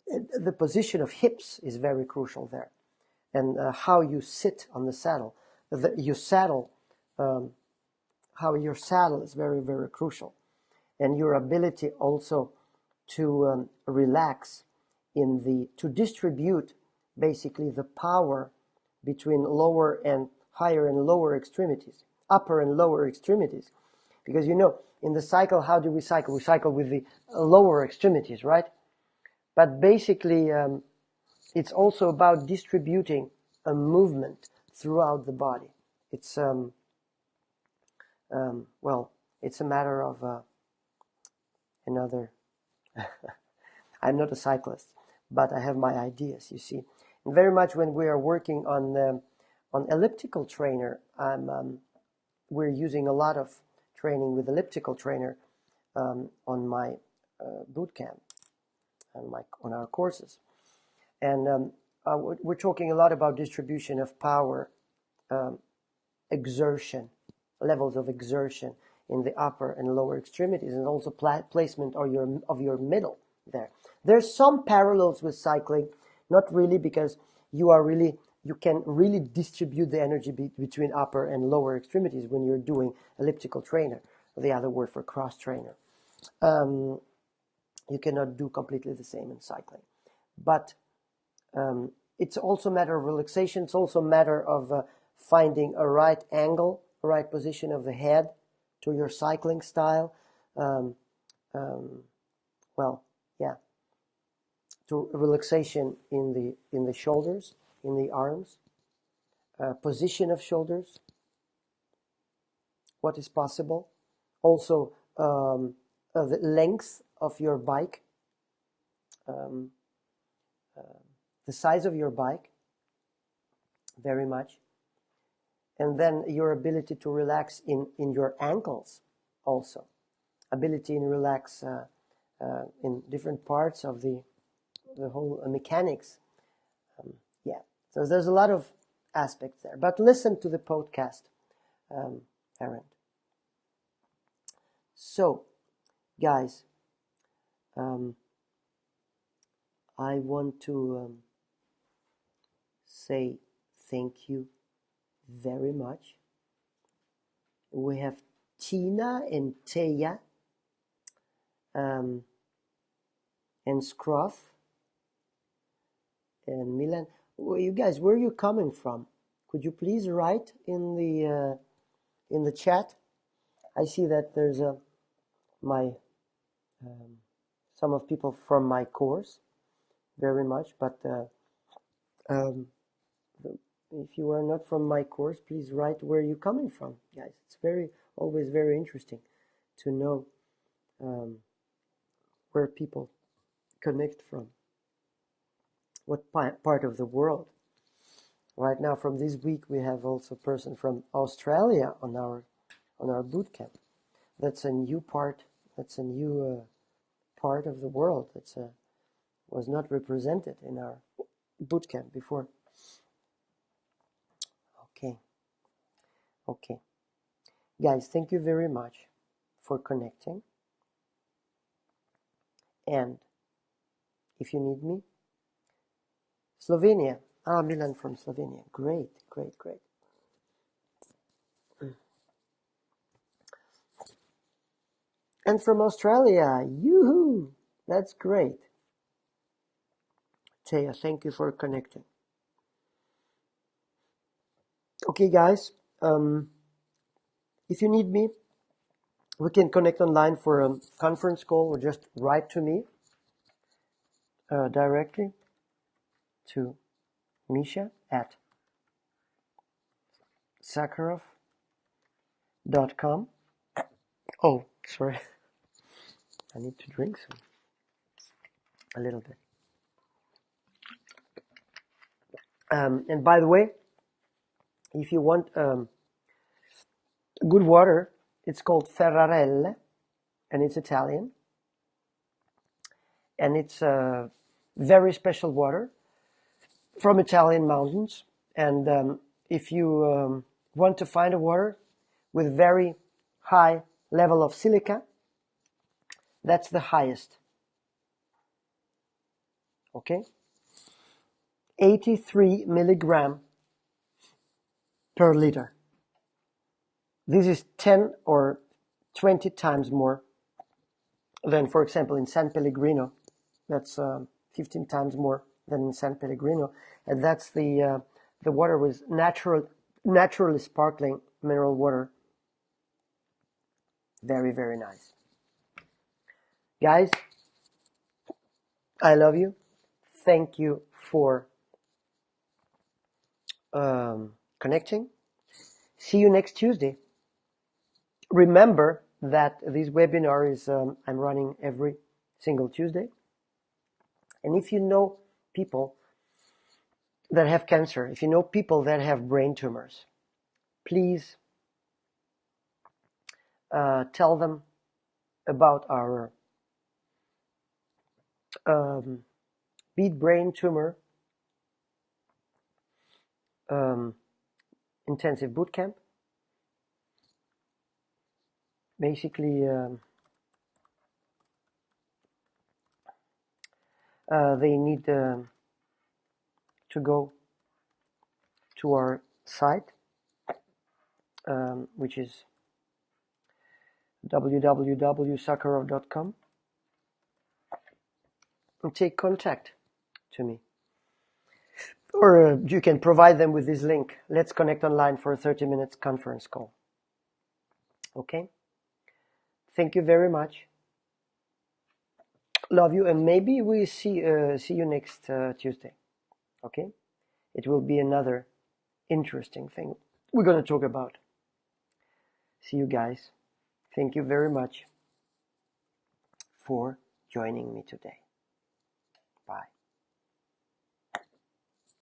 The position of hips is very crucial there, and how you sit on the saddle. How your saddle is very, very crucial, and your ability also to relax to distribute basically the power between lower and higher and lower extremities, upper and lower extremities. Because in the cycle, how do we cycle? We cycle with the lower extremities, right? But basically, it's also about distributing a movement throughout the body. It's it's a matter of another. I'm not a cyclist, but I have my ideas. You see, and very much when we are working on elliptical trainer, we're using a lot of training with elliptical trainer on my boot camp, on our courses, and we're talking a lot about distribution of power, exertion, levels of exertion in the upper and lower extremities, and also placement of your middle there. There's some parallels with cycling, not really, because you can really distribute the energy between upper and lower extremities when you're doing elliptical trainer, the other word for cross trainer. You cannot do completely the same in cycling. But it's also a matter of relaxation. It's also a matter of finding a right angle, a right position of the head to your cycling style. To relaxation in the shoulders, in the arms, position of shoulders, what is possible. Also, the length of your bike, the size of your bike, very much. And then your ability to relax in your ankles also. Ability to relax in different parts of the whole mechanics. So there's a lot of aspects there. But listen to the podcast, Aaron. So, guys, I want to say thank you very much. We have Tina and Teya and Scruff and Milan. You guys, where are you coming from? Could you please write in the chat? I see that there's some of people from my course, very much. But if you are not from my course, please write where you're coming from, guys. It's always very interesting to know where people connect from. What part of the world? Right now, from this week, we have also a person from Australia on our boot camp. That's a new part. That's a new part of the world that was not represented in our boot camp before. Okay. Okay. Guys, thank you very much for connecting. And if you need me, Slovenia. Ah, Milan from Slovenia. Great, great, great. And from Australia. Yoo-hoo! That's great. Taya, thank you for connecting. Okay, guys. If you need me, we can connect online for a conference call or just write to me directly to Misha at Sakharov.com. Oh, sorry. I need to drink some. A little bit. And by the way, if you want good water, it's called Ferrarelle, and it's Italian. And it's a very special water from Italian mountains. And if you want to find a water with very high level of silica, that's the highest. Okay? 83 milligram per liter. This is 10 or 20 times more than, for example, in San Pellegrino. That's 15 times more than in San Pellegrino. And that's the water with naturally sparkling mineral water. Very, very nice. Guys, I love you. Thank you for connecting. See you next Tuesday. Remember that this webinar is I'm running every single Tuesday. And if you know people that have cancer, if you know people that have brain tumors, please tell them about our Beat Brain Tumor intensive bootcamp. Basically, they need to go to our site, which is www.sakharov.com, and take contact to me. Or you can provide them with this link. Let's connect online for a 30-minute conference call. Okay? Thank you very much. Love you, and maybe we see you next Tuesday. Okay? It will be another interesting thing we're going to talk about. See you guys. Thank you very much for joining me today. Bye.